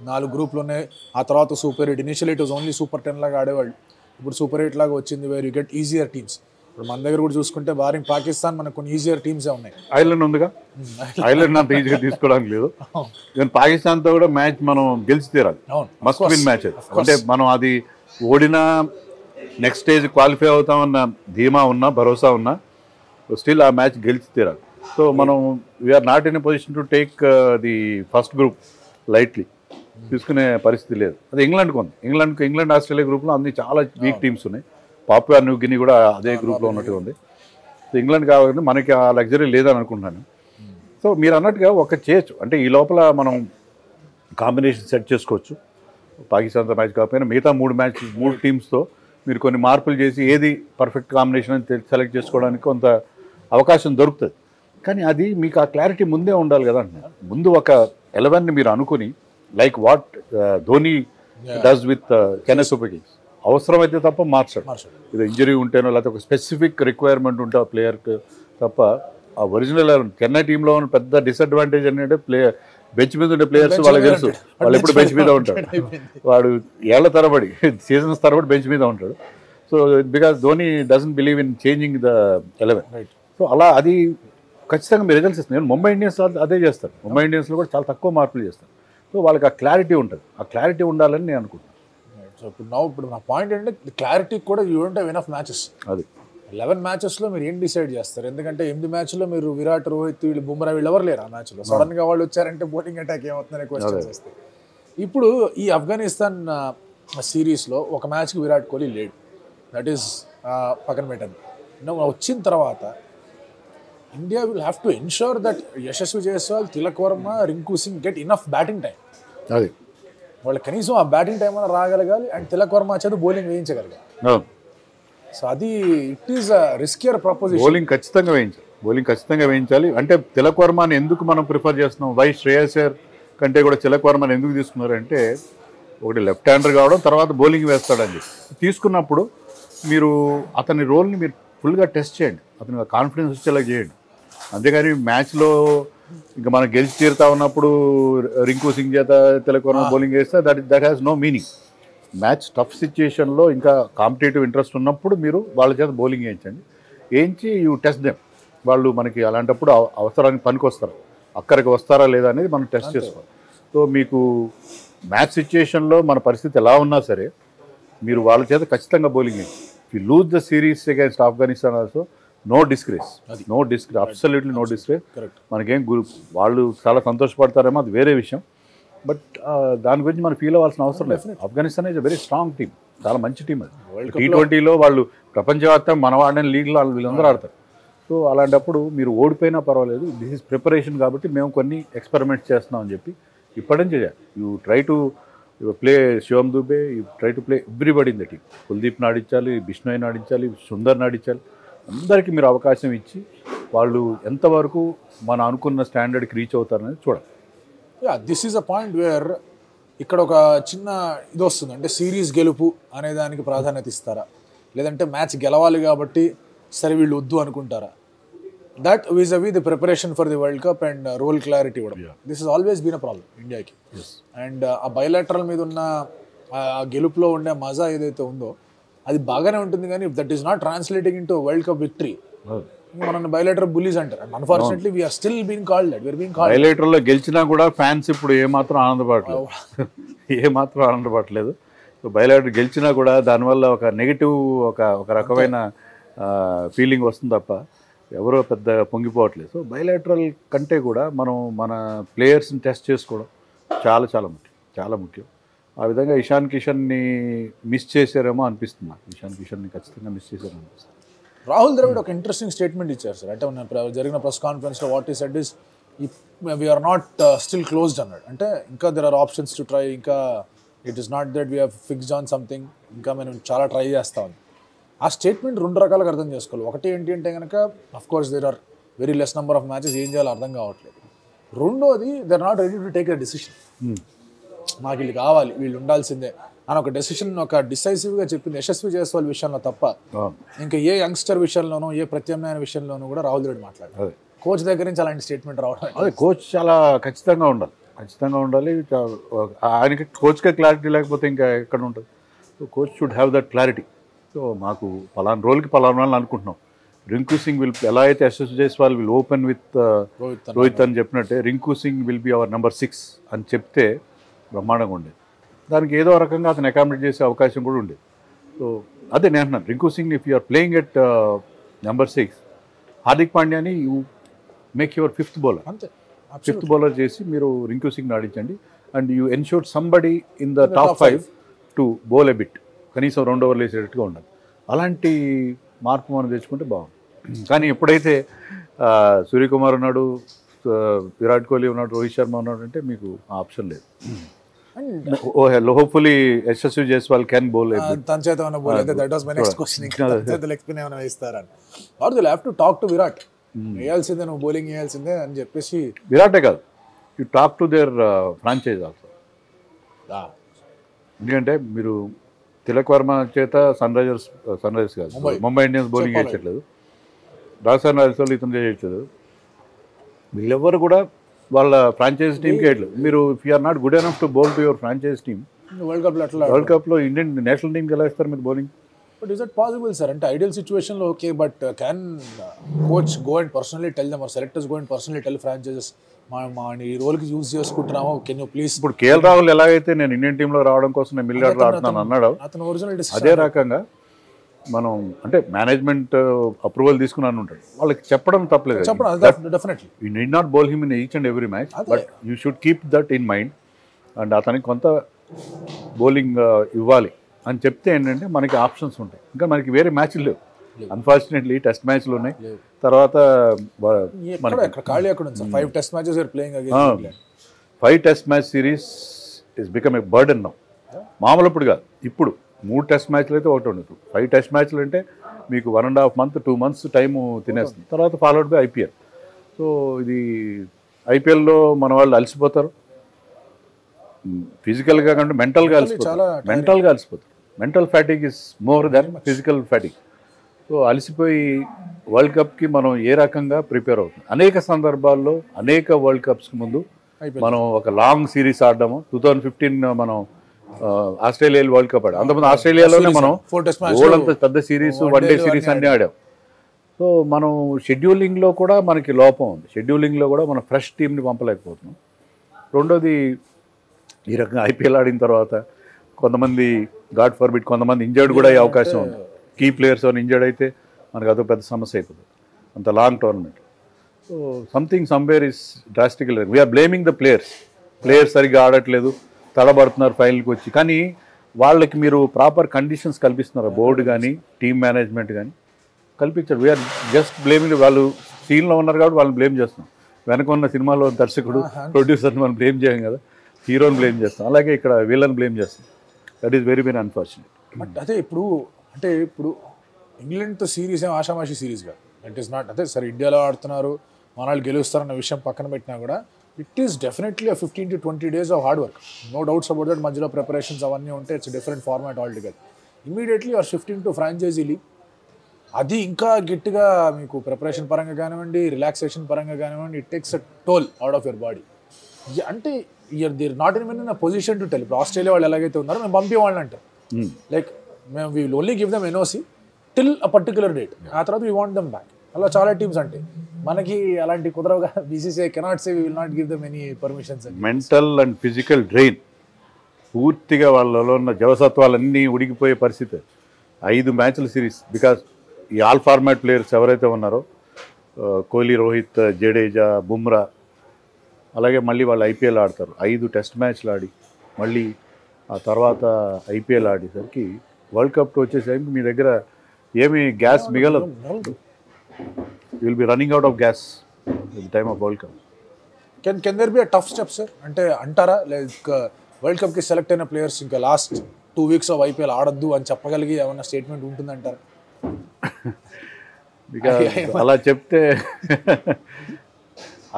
4 గ్రూపులు ఉన్నాయి, ఆ తర్వాత super 8. Initial it was only super 10 లాగా ఆడేవాళ్ళు, ఇప్పుడు సూపర్ 8 లాగా వచ్చింది, where you get easier teams. ఇప్పుడు మన దగ్గర కూడా చూసుకుంటే బారింగ్ పాకిస్తాన్ మనకు కొన్ని ఈజియర్ టీమ్సే ఉన్నాయి. ఐర్లాండ్ ఉందిగా, ఐర్లాండ్ అంత ఈజీగా తీసుకోవడానికి లేదు. ఈవెన్ పాకిస్తాన్తో కూడా మ్యాచ్ మనం గెలిచి తీరాలి, మస్ట్ విన్ మ్యాచ్ అది. అంటే మనం అది ఓడినా నెక్స్ట్ స్టేజ్ క్వాలిఫై అవుతామన్న ధీమా ఉన్నా, భరోసా ఉన్నా, స్టిల్ ఆ మ్యాచ్ గెలిచి తీరాలి. సో మనం we're not in a position to take the first group lightly, తీసుకునే పరిస్థితి లేదు. అది ఇంగ్లాండ్కి ఉంది. ఇంగ్లాండ్ ఆస్ట్రేలియా గ్రూప్లో అన్ని చాలా వీక్ టీమ్స్ ఉన్నాయి. పాపువా న్యూ గిని కూడా అదే గ్రూప్లో ఉన్నట్టుగా ఉంది. సో ఇంగ్లాండ్ కాబట్టి మనకి ఆ లగ్జరీ లేదని అనుకుంటున్నాను. సో మీరు అన్నట్టుగా ఒక చేయొచ్చు, అంటే ఈ లోపల మనం కాంబినేషన్ సెట్ చేసుకోవచ్చు. పాకిస్తాన్తో మ్యాచ్ కాకపోయినా మిగతా 3 టీమ్స్తో మీరు కొన్ని మార్పులు చేసి ఏది పర్ఫెక్ట్ కాంబినేషన్ అని సెలెక్ట్ చేసుకోవడానికి కొంత అవకాశం దొరుకుతుంది. కానీ అది మీకు ఆ క్లారిటీ ముందే ఉండాలి కదా. ముందు ఒక 11ని మీరు అనుకుని, like what Dhoni does with కెనెస్ ఉపకింగ్స్, అవసరమైతే తప్ప మార్చడం. ఇది ఇంజరీ ఉంటేనో లేకపోతే ఒక స్పెసిఫిక్ రిక్వైర్మెంట్ ఉంటే ఆ ప్లేయర్కి తప్ప ఆ ఒరిజినల్ చెన్నై టీంలో ఉన్న పెద్ద డిసడ్వాంటేజ్ ఏంటంటే బెంచ్ మీద ఉండే ప్లేయర్స్ వాళ్ళకి తెలుసు, వాళ్ళు ఎప్పుడు బెంచ్ మీద ఉంటాడు. వాడు ఏళ్ల తరబడి సీజన్స్ తరబడి బెంచ్ మీద ఉంటాడు. So because Dhoni doesn't believe in changing the 11. So అలా అది ఖచ్చితంగా మీరు రిజల్ట్స్ ఇస్తుంది. ముంబై ఇండియన్స్ అదే చేస్తారు. ముంబై ఇండియన్స్లో కూడా చాలా తక్కువ మార్పులు చేస్తారు. సో వాళ్ళకి ఆ క్లారిటీ ఉంటుంది. ఆ క్లారిటీ ఉండాలని నేను అనుకుంటున్నాను. సో ఇప్పుడు నా పాయింట్ ఏంటంటే క్లారిటీ కూడా you don't have enough matches. అది 11 మ్యాచెస్లో మీరు ఏం డిసైడ్ చేస్తారు? ఎందుకంటే 8 మ్యాచ్లో మీరు విరాట్, రోహిత్, వీళ్ళు బుమ్రా వీళ్ళు ఎవరు లేరు ఆ మ్యాచ్లో. సడన్గా వాళ్ళు వచ్చారంటే బౌలింగ్ అటాక్ ఏమవుతుందనే క్వశ్చన్స్ వస్తాయి. ఇప్పుడు ఈ ఆఫ్ఘనిస్తాన్ సిరీస్లో ఒక మ్యాచ్కి విరాట్ కోహ్లీ లేడు, దట్ ఈస్ పక్కన పెట్టండి. వచ్చిన తర్వాత India will have to ensure that Yashasvi Jaiswal, Tilak Varma, Rinku Singh get enough batting time. అది వాళ్ళు కనీసం ఆ బ్యాటింగ్ టైం అన్న రాగలగాలి, అండ్ తిలక్ వర్మ చేత బౌలింగ్ వేయించగలగాలి. సో అది it is riskier proposition. Bowling ఖచ్చితంగా వేయించాలి. అంటే తిలక్ వర్మని ఎందుకు మనం ప్రిఫర్ చేస్తున్నాం? వై శ్రేయస్ అయ్యర్ కంటే కూడా తిలక్ వర్మని ఎందుకు తీసుకున్నారంటే, ఒకటి లెఫ్ట్ హ్యాండర్ కావడం, తర్వాత బౌలింగ్ వేస్తాడని చెప్పి తీసుకున్నప్పుడు మీరు అతని రోల్ని మీరు ఫుల్గా టెస్ట్ చేయండి, అతనికి కాన్ఫిడెన్స్ వచ్చేలా చేయండి. అంతేగాని మ్యాచ్లో ఇంకా మనం గెలిచి తీరుతా ఉన్నప్పుడు రింకు సింగ్ చేత తిలక్ వర్మ బౌలింగ్ వేస్తే that has no meaning. Match tough సిచ్యుయేషన్లో ఇంకా కాంపిటేటివ్ ఇంట్రెస్ట్ ఉన్నప్పుడు మీరు వాళ్ళ చేత బౌలింగ్ వేయించి యూ టెస్ట్ దెమ్. వాళ్ళు మనకి అలాంటప్పుడు అవసరానికి పనికి వస్తారు, అక్కడికి వస్తారా లేదా అనేది మనం టెస్ట్ చేసుకోవాలి. సో మీకు మ్యాచ్ సిచ్యుయేషన్లో మన పరిస్థితి ఎలా ఉన్నా సరే మీరు వాళ్ళ చేత ఖచ్చితంగా బౌలింగ్ వేయండి. If you lose the series against Afghanistan also no disgrace, absolutely no disgrace. Correct. మనకేం వాళ్ళు చాలా సంతోషపడతారేమో అది వేరే విషయం, బట్ దాని గురించి మనం ఫీల్ అవ్వాల్సిన అవసరం లేదు. Afghanistan is a very strong team, చాలా మంచి టీం అది. T20లో వాళ్ళు ప్రపంచవ్యాప్తంగా మన వాడిన లీగ్లో వీళ్ళందరూ ఆడతారు. సో అలాంటప్పుడు మీరు ఓడిపోయినా పర్వాలేదు, దిస్ ఈజ్ ప్రిపరేషన్ కాబట్టి మేము కొన్ని ఎక్స్పెరిమెంట్స్ చేస్తున్నాం అని చెప్పి ఇప్పటి చేయాలి. You try to play Shivam Dube, you try to play everybody in the team. కుల్దీప్ని ఆడించాలి, బిష్ణోయ్ని ఆడించాలి, సుందర్ని ఆడించాలి. అందరికీ మీరు అవకాశం ఇచ్చి వాళ్ళు ఎంతవరకు మనం అనుకున్న స్టాండర్డ్కి రీచ్ అవుతారనేది చూడాలి. This is a point where ఇక్కడ ఒక చిన్న ఇది వస్తుంది, అంటే సిరీస్ గెలుపు అనే దానికి ప్రాధాన్యత ఇస్తారా, లేదంటే మ్యాచ్ గెలవాలి కాబట్టి సరే వీళ్ళు వద్దు అనుకుంటారా? దట్ విజ్ అవి the preparation for the world cup and role clarity కూడా. This is always been a problem ఇండియాకి. అండ్ ఆ బైలాటరల్ మీద ఉన్న ఆ గెలుపులో ఉండే మజా ఏదైతే ఉందో అది బాగానే ఉంటుంది, కానీ if that is not translating in to world cup victory, మనల్ని బైలేటర్ బుల్లీస్ అంటారు. And unfortunately we're still being called that, we're being called. బైలేటర్లో గెలిచినా కూడా ఫ్యాన్స్ ఇప్పుడు ఏమాత్రం ఆనందపడలేదు. సో బైలేటర్ గెలిచినా కూడా దానివల్ల ఒక నెగిటివ్ ఒక రకమైన ఫీలింగ్ వస్తుంది తప్ప ఎవరో పెద్ద పొంగిపోవట్లేదు. సో బైలేటరల్ కంటే కూడా మనం మన ప్లేయర్స్ని టెస్ట్ చేసుకోవడం చాలా చాలా ముఖ్యం, చాలా ముఖ్యం. ఆ విధంగా ఇషాన్ కిషన్ని మిస్ చేశారేమో అనిపిస్తుంది నాకు. ఇషాన్ కిషన్ని ఖచ్చితంగా మిస్ చేశారేమో అనిపిస్తుంది. రాహుల్ ద్రవిడ్ ఒక ఇంట్రెస్టింగ్ స్టేట్మెంట్ ఇచ్చారు సార్. అంటే జరిగిన ప్రెస్ కాన్ఫరెన్స్లో what is said is we're not still closed అన్నాడు. అంటే ఇంకా there are options to try, ఇంకా it is not that we have fixed on something, ఇంకా మనం చాలా ట్రై చేస్తాం. ఆ స్టేట్మెంట్ రెండు రకాలుగా అర్థం చేసుకోవాలి. ఒకటి ఏంటి అంటే కనుక of course there are very less number of matches, ఏం చేయాలో అర్థం కావట్లేదు. రెండోది they are not ready to take a decision. మాకు వీళ్ళు కావాలి, వీళ్ళు ఉండాల్సిందే అని ఒక డెసిషన్, ఒక డిసైసివ్గా చెప్పింది యశస్వి జైస్వాల్ విషయంలో తప్ప ఇంకా ఏ యంగ్స్టర్ విషయంలోనూ, ఏ ప్రత్యామ్నాయ విషయంలోనూ కూడా రాహుల్ ద్రవిడ్ మాట్లాడారు. కోచ్ దగ్గర నుంచి అలాంటి స్టేట్మెంట్ రావడం, అదే కోచ్ చాలా ఖచ్చితంగా ఉండాలి. ఆయనకి కోచ్కే క్లారిటీ లేకపోతే ఇంకా ఎక్కడ ఉంటుంది? So coach should have that clarity. So మాకు పలానా రోల్కి పలానా వాళ్ళని అనుకుంటున్నాం. రింకు సింగ్ విల్, ఎలా అయితే Yashasvi Jaiswal will open with Rohit అని చెప్పినట్టే Rinku Singh will be our number 6 అని చెప్తే బ్రహ్మాండంగా ఉండేది. దానికి ఏదో రకంగా అతను అకామిడేట్ చేసే అవకాశం కూడా ఉండేది. సో అదే నేను అంటున్నాను, Rinku Singh if you're playing at number 6, Hardik పాండ్యాని you make your 5th bowler, అంతే. 5th బౌలర్ చేసి మీరు రింకు సింగ్ని ఆడించండి. And you ensure somebody in the top 5 to bowl a bit, కనీసం 2 ఓవర్లు వేసేటట్టుగా ఉండాలి. అలాంటి మార్పు మనం తెచ్చుకుంటే బాగుంది. కానీ ఎప్పుడైతే సూర్యకుమార్ ఉన్నాడు, విరాట్ కోహ్లీ ఉన్నాడు, రోహిత్ శర్మ ఉన్నాడు అంటే మీకు ఆప్షన్ లేదు. Hopefully Yashasvi Jaiswal can bowl. తన చేత ఏమైనా బౌల్ అయితే that was my next question. ఇంకా లెగ్ స్పిన్ ఏమైనా వేస్తారని, or they have to talk to Virat, వేయాల్సిందే నువ్వు బౌలింగ్ వేయాల్సిందే అని చెప్పేసి. విరాటే కాదు, you talk to their franchise also. ఎందుకంటే మీరు తిలక్ వర్మ చేత సన్ రైజర్స్ కాదు, ముంబై ఇండియన్స్ బౌలింగ్ వేయట్లేదు, రాజస్థాన్ రాయల్స్ వాళ్ళు ఇతను చేయట్లేదు, వీళ్ళెవ్వరు కూడా వాళ్ళ ఫ్రాంచైజ్ టీమ్కి వేయట్లేదు. మీరు if you're not good enough to bowl to your franchise team, world కప్లో ఇండియన్ నేషనల్ టీమ్కి ఎలా ఇస్తారు మీరు bowling? But is that possible sir? అంటే ఐడియల్ సిచ్యువేషన్లో okay, but can coach go and personally tell them, or selectors go and personally tell franchises మా ఈ రోల్కి యూజ్ చేసుకుంటున్నాము, కెన్ యూ ప్లీజ్? ఇప్పుడు కేఎల్ రాహుల్ ఎలాగైతే నేను ఇండియన్ టీంలో రావడం కోసం నేను మిల్లర్ ఆడుతున్నాను అన్నాడు, అతను ఒరిజినల్ అదే రకంగా మనం అంటే మేనేజ్మెంట్ అప్రూవల్ తీసుకున్నాను ఉంటాడు, వాళ్ళకి చెప్పడం తప్పలేదు. Definitely you need not bowl him in each and every match, but you should keep that in mind. And అతనికి కొంత బౌలింగ్ ఇవ్వాలి అని చెప్తే ఏంటంటే మనకి ఆప్షన్స్ ఉంటాయి. ఇంకా మనకి వేరే మ్యాచ్లు లేవు, అన్ఫార్చునేట్లీ టెస్ట్ మ్యాచ్లు ఉన్నాయి. తర్వాత 5 test matches are playing against 5 test match series is become a burden now. మామూలు ఇప్పుడు కాదు, ఇప్పుడు 3 టెస్ట్ మ్యాచ్లు అయితే ఒకటి ఉండదు. 5 టెస్ట్ మ్యాచ్లు అంటే మీకు 1.5 month 2 months టైము తినేస్తుంది. తర్వాత ఫాలోడ్ బై ఐపీఎల్. సో ఇది ఐపీఎల్లో మన వాళ్ళు అలసిపోతారు, ఫిజికల్గా కంటే మెంటల్గా అలసిపోతారు. Mental fatigue is more than physical fatigue. So అలసిపోయి వరల్డ్ కప్కి మనం ఏ రకంగా ప్రిపేర్ అవుతుంది. అనేక సందర్భాల్లో అనేక వరల్డ్ కప్స్కి ముందు మనం ఒక లాంగ్ సిరీస్ ఆడడము. 2015 మనం ఆస్ట్రేలియా వరల్డ్ కప్ ఆడాం. అంతకుముందు ఆస్ట్రేలియాలోనే మనం అంత పెద్ద సిరీస్, వన్డే సిరీస్ అన్నీ ఆడాం. సో మనం షెడ్యూలింగ్లో కూడా మనకి లోపం ఉంది. షెడ్యూలింగ్లో కూడా మనం ఫ్రెష్ టీంని పంపలేకపోతున్నాం. రెండోది ఈ రకంగా ఐపీఎల్ ఆడిన తర్వాత కొంతమంది గాడ్ ఫర్బిట్ కొంతమంది ఇంజర్డ్ కూడా అయ్యే అవకాశం ఉంది. కీ ప్లేయర్స్ ఇంజర్డ్ అయితే మనకు అదొక పెద్ద సమస్య అయిపోతుంది. అంత long tournament. So something somewhere is drastical. We're blaming the players సరిగ్గా ఆడట్లేదు, తడబడుతున్నారు ఫైనల్కి వచ్చి. కానీ వాళ్ళకి మీరు ప్రాపర్ కండిషన్స్ కల్పిస్తున్నారు, బోర్డు కానీ టీమ్ మేనేజ్మెంట్ కానీ కల్పించారు. We're just blaming. వాళ్ళు సీన్లో ఉన్నారు కాబట్టి వాళ్ళని బ్లేమ్ చేస్తున్నాం. వెనక ఉన్న సినిమాలో దర్శకుడు ప్రొడ్యూసర్ని మనం బ్లేమ్ చేయం కదా, హీరోని బ్లేమ్ చేస్తాం. అలాగే ఇక్కడ వీళ్ళని బ్లేమ్ చేస్తాం. That is very very unfortunate. But అదే ఇప్పుడు ఇంగ్లాండ్తో సిరీస్ ఏం ఆషామాషి సిరీస్గా ఇట్ ఈస్ నాట్. అదే సరే ఇండియాలో ఆడుతున్నారు, మనవాళ్ళు గెలుస్తారన్న విషయం పక్కన పెట్టినా కూడా it is definitely 15 to 20 days of hard work. No doubts about that. మధ్యలో ప్రిపరేషన్స్ అవన్నీ ఉంటే it's different format all together. Immediately are shifting to franchise league. అది ఇంకా గట్టిగా మీకు ప్రిపరేషన్ పరంగా కానివ్వండి, రిలాక్సేషన్ పరంగా కానివ్వండి, it takes a toll out of your body. అంటే they're not in a position to tell. ఇప్పుడు ఆస్ట్రేలియా వాళ్ళు ఎలాగైతే ఉన్నారో మేము పంపించేవాళ్ళని అంటారు, లైక్ మేము we will only give them NOC till a particular date, ఆ తర్వాత వీ వాంట్ దమ్ బ్యాక్. అలా చాలా టీమ్స్ అంటే మనకి అలాంటి కుదరవుగా. BCCI cannot say we will not give them any permissions. Mental and physical drain, పూర్తిగా వాళ్ళలో ఉన్న జవసత్వాలన్నీ ఉడికిపోయే పరిస్థితి. 5 మ్యాచ్ల సిరీస్. బికాస్ ఈ ఆల్ ఫార్మాట్ ప్లేయర్స్ ఎవరైతే ఉన్నారో కోహ్లీ, రోహిత్, జడేజా, బుమ్రా, అలాగే మళ్ళీ వాళ్ళు ఐపీఎల్ ఆడతారు. 5 టెస్ట్ మ్యాచ్లు ఆడి మళ్ళీ ఆ తర్వాత ఐపీఎల్ ఆడేసరికి వరల్డ్ కప్ వచ్చేసరికి మీ దగ్గర ఏమి గ్యాస్ మిగలదు. You will be running out of gas at the time of world cup. Can there be a tough step sir? అంటే అంటారా లైక్ వరల్డ్ కప్కి సెలెక్ట్ అయిన ప్లేయర్స్ ఇంకా లాస్ట్ 2 weeks ఆఫ్ ఐపీఎల్ ఆడొద్దు అని చెప్పగలిగి ఏమన్నా స్టేట్మెంట్ ఉంటుందంటారా?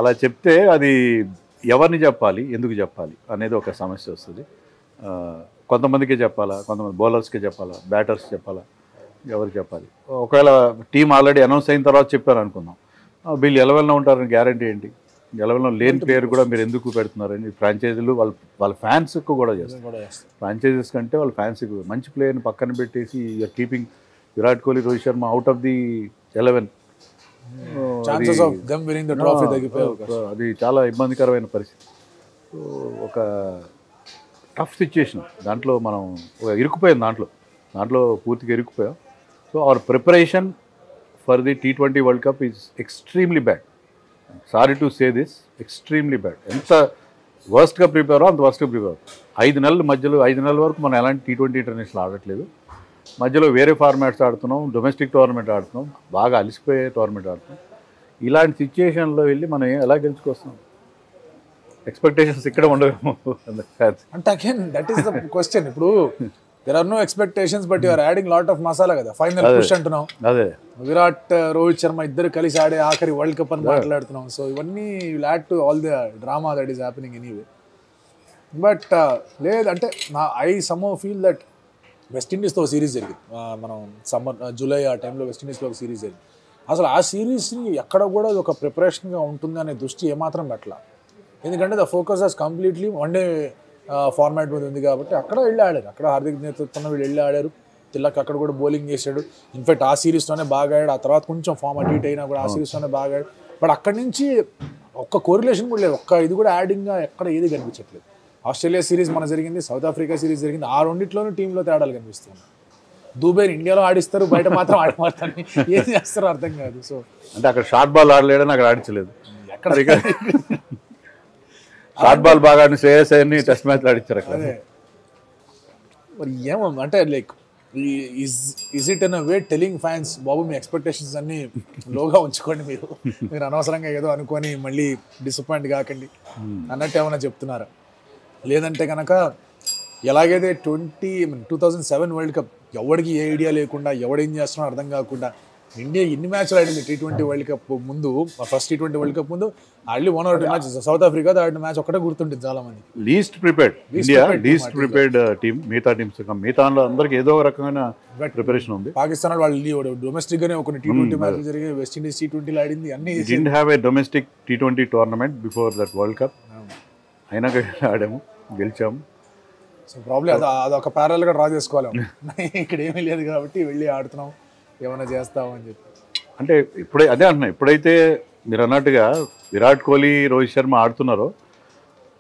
అలా చెప్తే అది ఎవరిని చెప్పాలి, ఎందుకు చెప్పాలి అనేది ఒక సమస్య వస్తుంది. కొంతమందికే చెప్పాలా, కొంతమంది బౌలర్స్కే చెప్పాలా, బ్యాటర్స్ చెప్పాలా, ఎవరికి చెప్పాలి? ఒకవేళ టీం ఆల్రెడీ అనౌన్స్ అయిన తర్వాత చెప్పారు అనుకుందాం, వీళ్ళు 11లో ఉంటారని గ్యారంటీ ఏంటి? 11లో లేని ప్లేయర్ కూడా మీరు ఎందుకు పెడుతున్నారని ఫ్రాంచైజీలు వాళ్ళ ఫ్యాన్స్కి కూడా చేస్తారు. ఫ్రాంచైజీస్ కంటే వాళ్ళ ఫ్యాన్స్కి మంచి ప్లేయర్ని పక్కన పెట్టేసి you're keeping Virat Kohli, Rohit Sharma out of the 11. అది చాలా ఇబ్బందికరమైన పరిస్థితి. ఒక టఫ్ సిచ్యుయేషన్. దాంట్లో మనం ఇరుక్కుపోయాం, దాంట్లో పూర్తిగా ఇరుక్కుపోయాం. So our preparation for the T20 world cup is extremely bad. Sorry to say this, extremely bad. ఎంత వర్స్ట్గా ప్రిపేరో అంత వర్స్ట్గా ప్రిపేర్. 5 నెలల మధ్యలో 5 నెలల వరకు మనం ఎలాంటి T20 ఇంటర్నేషనల్ ఆడట్లేదు. మధ్యలో వేరే ఫార్మాట్స్ ఆడుతున్నాం, డొమెస్టిక్ టోర్నమెంట్ ఆడుతున్నాం, బాగా అలిసిపోయే టోర్నమెంట్ ఆడుతున్నాం. ఇలాంటి సిచ్యుయేషన్లో వెళ్ళి మనం ఎలా గెలుచుకొస్తాం? ఎక్స్పెక్టేషన్స్ ఇక్కడ ఉండవేమో. అంటే again that is the question. ఇప్పుడు there are no expectations but you are adding lot of masala కదా. ఫైనల్ పుష్ అంటున్నాం, అదే విరాట్, రోహిత్ శర్మ ఇద్దరు కలిసి ఆడే ఆఖరి వరల్డ్ కప్ అని మాట్లాడుతున్నాం. సో ఇవన్నీ will add to all the drama that is happening anyway. But లేదంటే ఐ సమ్హౌ ఫీల్ దట్ వెస్టిండీస్తో సిరీస్ జరిగింది, మనం జూలై ఆ టైంలో వెస్టిండీస్లో ఒక సిరీస్ జరిగింది. అసలు ఆ సిరీస్ని ఎక్కడ కూడా ఒక ప్రిపరేషన్గా ఉంటుంది అనే దృష్టి ఏమాత్రం పెట్టాల. ఎందుకంటే the focus has completely one day format మీద ఉంది కాబట్టి అక్కడ వెళ్ళి ఆడారు. అక్కడ హార్దిక్ నేతృత్వంలో వీళ్ళు వెళ్ళి ఆడారు. తిలక్ అక్కడ కూడా బౌలింగ్ చేశాడు. ఇన్ఫాక్ట్ ఆ సిరీస్లోనే బాగా ఆడాడు. ఆ తర్వాత కొంచెం ఫామ్ అటు ఇటు అయినా కూడా ఆ సిరీస్లోనే బాగా ఆడాడు. బట్ అక్కడి నుంచి ఒక్క కోరిలేషన్ కూడా లేదు, ఇది కూడా యాడింగ్గా ఎక్కడ ఏది కనిపించట్లేదు. ఆస్ట్రేలియా సిరీస్ మన జరిగింది, సౌత్ ఆఫ్రికా సిరీస్ జరిగింది. ఆ రెండిట్లోనూ టీంలో తేడాలు కనిపిస్తుంది. దూబేని ఇండియాలో ఆడిస్తారు, బయట మాత్రం ఆడమాడతారు. ఏం చేస్తారో అర్థం కాదు. సో అంటే అక్కడ షార్ట్ బాల్ ఆడలేడని అక్కడ ఆడించలేదు. ఎక్కడ షార్ట్ బాల్ బాగా శ్రేయస్ అయ్యని టెస్ట్ మ్యాచ్లు ఆడించారు అక్కడ. మరి ఏమో అంటే like is it in a way telling fans, Babu me expectations అన్నీ లోగా ఉంచుకోండి, మీరు అనవసరంగా ఏదో అనుకొని మళ్ళీ డిసప్పాయింట్ కాకండి అన్నట్టు ఏమైనా చెప్తున్నారా? లేదంటే కనుక ఎలాగైతే 2007 వరల్డ్ కప్ ఎవరికి ఏ ఐడియా లేకుండా ఎవడేం చేస్తున్నాడో అర్థం కాకుండా ఇండియా ఎన్ని మ్యాచ్లు ఆడింది T20 వరల్డ్ కప్ ముందు, ఫస్ట్ T20 వరల్డ్ కప్ ముందు ఆడి 1 or 2 మ్యాచెస్. సౌత్ ఆఫ్రికాతో ఆడిన మ్యాచ్ ఒకటే గుర్తుంటుంది చాలా మంది. Least prepared team. మిగతా టీమ్స్ మిగతా అందరికి ఏదో ఒక రకమైన ప్రిపరేషన్ ఉంది. పాకిస్తాన్ వాళ్ళు డొమెస్టిక్ గానే ఒక T20 మ్యాచ్లు జరిగి, వెస్టిండీస్ T20 ఆడింది. అన్ని didn't have A domestic T20 tournament before that world cup. అయినా ఆడాము, గెలిచాము. సో ప్రాబ్లమ్ అదొక ప్యారల్గా డ్రా చేసుకోవాలి. ఇక్కడ ఏమీ లేదు కాబట్టి వెళ్ళి ఆడుతున్నాం, ఏమైనా చేస్తాము అని చెప్పి. అంటే అదే అంటున్నా, ఎప్పుడైతే మీరు అన్నట్టుగా విరాట్ కోహ్లీ, రోహిత్ శర్మ ఆడుతున్నారో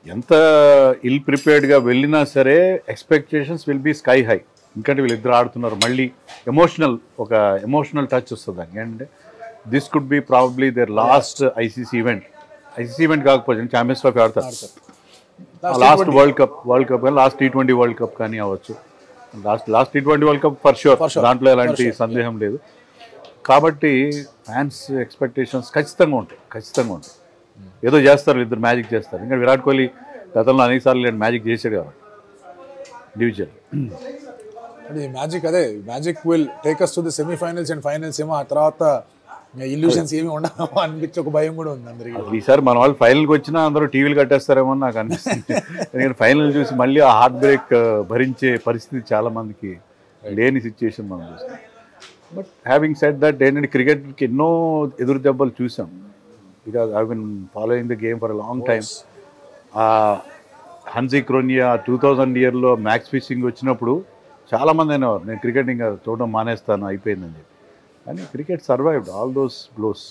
ఎంత ఇల్ ప్రిపేర్డ్గా వెళ్ళినా సరే expectations will be sky high. ఎందుకంటే వీళ్ళిద్దరు ఆడుతున్నారు, మళ్ళీ ఒక ఎమోషనల్ టచ్ వస్తుంది దానికి. అంటే this could be probably their last ICC event కాకపోతే ఛాంపియన్స్ ట్రోఫీ ఆడతారు, లాస్ట్ వరల్డ్ కప్ కానీ లాస్ట్ T20 వరల్డ్ కప్ కానీ అవ్వచ్చు, last T20 world cup for sure, దాంట్లో ఎలాంటి సందేహం లేదు. కాబట్టి ఫ్యాన్స్ ఎక్స్పెక్టేషన్స్ ఖచ్చితంగా ఉంటాయి. ఏదో చేస్తారు, ఇద్దరు మ్యాజిక్ చేస్తారు. ఇంకా విరాట్ కోహ్లీ గతంలో అనేకసార్లు మ్యాజిక్ చేశాడు కాబట్టి డివిజన్. అది magic will take us to the semifinals and finals ఏమో, ఆ తర్వాత ఇల్యూషన్స్ ఏమి ఉండవు అనిపించే ఒక భయం కూడా ఉంది అందరికి. ఈసారి మన వాళ్ళు ఫైనల్కి వచ్చినా అందరూ టీవీలు కట్టేస్తారేమో అని నాకు అనిపిస్తుంది. ఎందుకంటే ఫైనల్ చూసి మళ్ళీ ఆ హార్ట్ బ్రేక్ భరించే పరిస్థితి చాలా మందికి లేని సిచ్యుయేషన్ మనం చూస్తాం. బట్ హ్యావింగ్ సెడ్ దట్ ఏంటంటే క్రికెట్కి ఎన్నో ఎదురు దెబ్బలు చూసాం. Because I been following the game for a long time. Hansie Cronje 2000 ఇయర్లో మ్యాక్స్ ఫిషింగ్ వచ్చినప్పుడు చాలామంది అనేవారు నేను క్రికెట్ ఇంకా చూడడం మానేస్తాను అయిపోయిందని చెప్పి. కానీ cricket survived all those blows.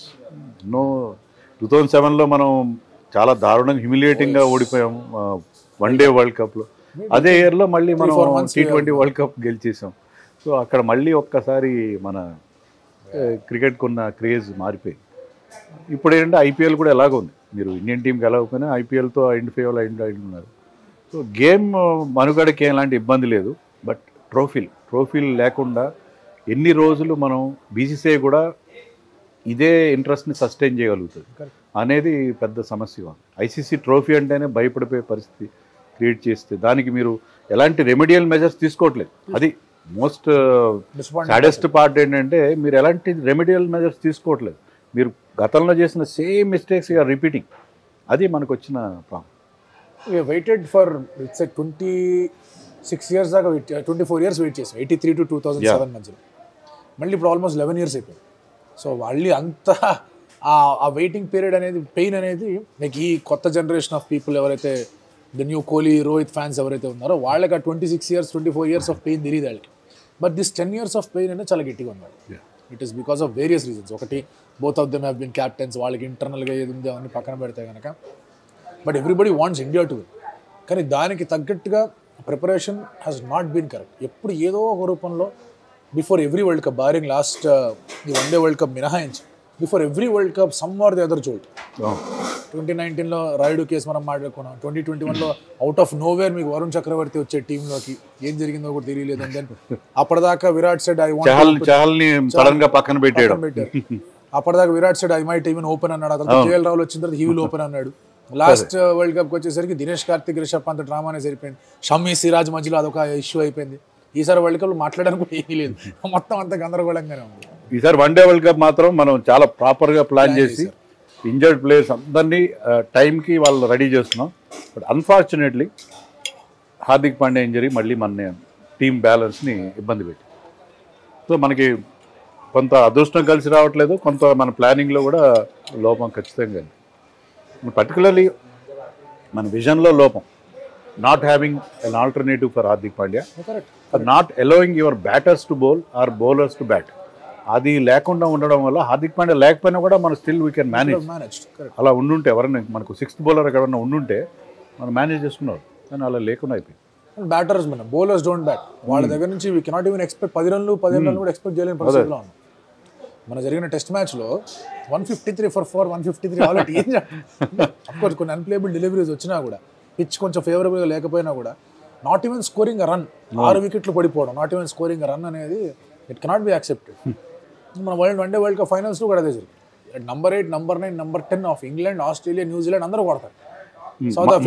2007లో మనం చాలా దారుణంగా హ్యూమిలియేటింగ్గా ఓడిపోయాము వన్డే వరల్డ్ కప్లో. అదే ఇయర్లో మళ్ళీ మనం T20 వరల్డ్ కప్ గెలిచేసాం. సో అక్కడ మళ్ళీ ఒక్కసారి మన క్రికెట్కి ఉన్న క్రేజ్ మారిపోయింది. ఇప్పుడు ఏంటంటే ఐపీఎల్ కూడా ఎలాగ ఉంది, మీరు ఇండియన్ టీంకి ఎలాగోపోయినా ఐపీఎల్తో ఐడెంటిఫై ఉన్నారు. సో గేమ్ మనుగడకి ఎలాంటి ఇబ్బంది లేదు. బట్ ట్రోఫీలు లేకుండా ఎన్ని రోజులు మనం బీసీసీఐ కూడా ఇదే ఇంట్రెస్ట్ని సస్టైన్ చేయగలుగుతుంది అనేది పెద్ద సమస్య. ఐసీసీ ట్రోఫీ అంటేనే భయపడిపోయే పరిస్థితి క్రియేట్ చేస్తే దానికి మీరు ఎలాంటి రెమెడియల్ మెజర్స్ తీసుకోవట్లేదు. అది మోస్ట్ సాడెస్ట్ పార్ట్ ఏంటంటే మీరు ఎలాంటి రెమెడియల్ మెజర్స్ తీసుకోవట్లేదు. మీరు గతంలో చేసిన సేమ్ మిస్టేక్స్ ఆర్ రిపీటింగ్. అది మనకు వచ్చిన problem. Waited for it's 26 years దాకా 24 years వెయిట్ చేసాం 83 to 2007 మధ్యలో. మళ్ళీ ఇప్పుడు ఆల్మోస్ట్ 11 years అయిపోయింది. సో మళ్ళీ అంత ఆ వెయిటింగ్ పీరియడ్ అనేది పెయిన్ అనేది మీకు ఈ కొత్త జనరేషన్ ఆఫ్ పీపుల్ ఎవరైతే the new Kohli Rohit fans ఎవరైతే ఉన్నారో వాళ్ళకి ఆ 26 years 24 years ఆఫ్ పెయిన్ తెలియదు వాళ్ళకి. But this 10 years of pain అనేది చాలా గట్టిగా ఉన్నారు. It is because of various reasons. ఒకటి both of them have been captains, వాళ్ళకి ఇంటర్నల్గా ఏది ఉందో అవన్నీ పక్కన పెడితే కనుక. But everybody wants India to win. కానీ దానికి తగ్గట్టుగా preparation has not been correct. ఎప్పుడు ఏదో ఒక రూపంలో before every world cup barring last ఈ వన్డే వరల్డ్ కప్ మినహాయించి before every world cup some are the other చోల్డ్. 2019లో రాయుడు కేసు మనం మాట్లాడుకున్నాం. 2021లో అవుట్ ఆఫ్ నోవేర్ మీకు వరుణ్ చక్రవర్తి వచ్చే టీంలోకి ఏం జరిగిందో కూడా తెలియలేదు. అండ్ దెన్ అప్పటిదాకా విరాట్ సెడ్ ఐ వాంట్ పక్కన పెట్టారు. అప్పటిదాకా Virat said I might even open అన్నాడు. అతను కేఎల్ రాహుల్ వచ్చిన తర్వాత హీ విల్ ఓపెన్ అన్నాడు. లాస్ట్ వరల్డ్ కప్కి వచ్చేసరికి దినేష్ కార్తిక్ రిషబ్ పంత్ డ్రామానే సరిపోయింది. షమీ సిరాజ్ మధ్యలో అదొక ఇష్యూ అయిపోయింది. ఈసారి వరల్డ్ కప్ మాట్లాడడానికి కూడా ఏమీ లేదు, మొత్తం అంతా గందరగోళంగానే ఉంది. ఈసారి వన్డే వరల్డ్ కప్ మాత్రం మనం చాలా ప్రాపర్గా ప్లాన్ చేసి ఇంజర్డ్ ప్లేయర్స్ అందరినీ టైంకి వాళ్ళు రెడీ చేస్తున్నాం. But unfortunately Hardik Pandya injury మళ్ళీ మన టీమ్ బ్యాలెన్స్ని ఇబ్బంది పెట్టి. సో మనకి కొంత అదృష్టం కలిసి రావట్లేదు, కొంత మన ప్లానింగ్లో కూడా లోపం ఖచ్చితంగా. పర్టికులర్లీ మన విజన్లో లోపం. Not having an alternative for Hardik Pandya, not allowing your batters to bowl or bowlers to bat. అది లేకుండా ఉండడం వల్ల హార్దిక్ పాండ్యా లేకపోయినా కూడా మనం స్టిల్ వీ కెన్ మేనేజ్. అలా ఉండుంటే ఎవరైనా మనకు 6th బౌలర్ ఎవరైనా ఉండుంటే మనం మేనేజ్ చేసుకున్నారు. కానీ అలా లేకుండా అయిపోయింది. బ్యాటర్స్ మన బౌలర్స్ డోంట్ బ్యాట్. వాళ్ళ దగ్గర నుంచి వీ కెనాట్ ఈవెన్ ఎక్స్పెక్ట్ 10 రన్లు 15 రన్లు కూడా ఎక్స్పెక్ట్ చేయలేని పరిస్థితిలో ఉన్నాం. మన జరిగిన టెస్ట్ మ్యాచ్లో 153 for 4, 153 ఆల్రెడీ. అఫ్కోర్స్ కొన్ని అన్ప్లేయబుల్ డెలివరీస్ వచ్చినా కూడా, పిచ్ కొంచెం ఫేవరబుల్గా లేకపోయినా కూడా, not even scoring a run, 6 వికెట్లు పడిపోవడం, not even scoring a run అనేది ఇట్ కెనాట్ బి యాక్సెప్టెడ్. మన వన్డే వరల్డ్ కప్ ఫైనల్స్లో కూడా అదే జరిగింది. Number 8, number 9, number 10 of England, Australia, New Zealand అందరూ కొడతారు.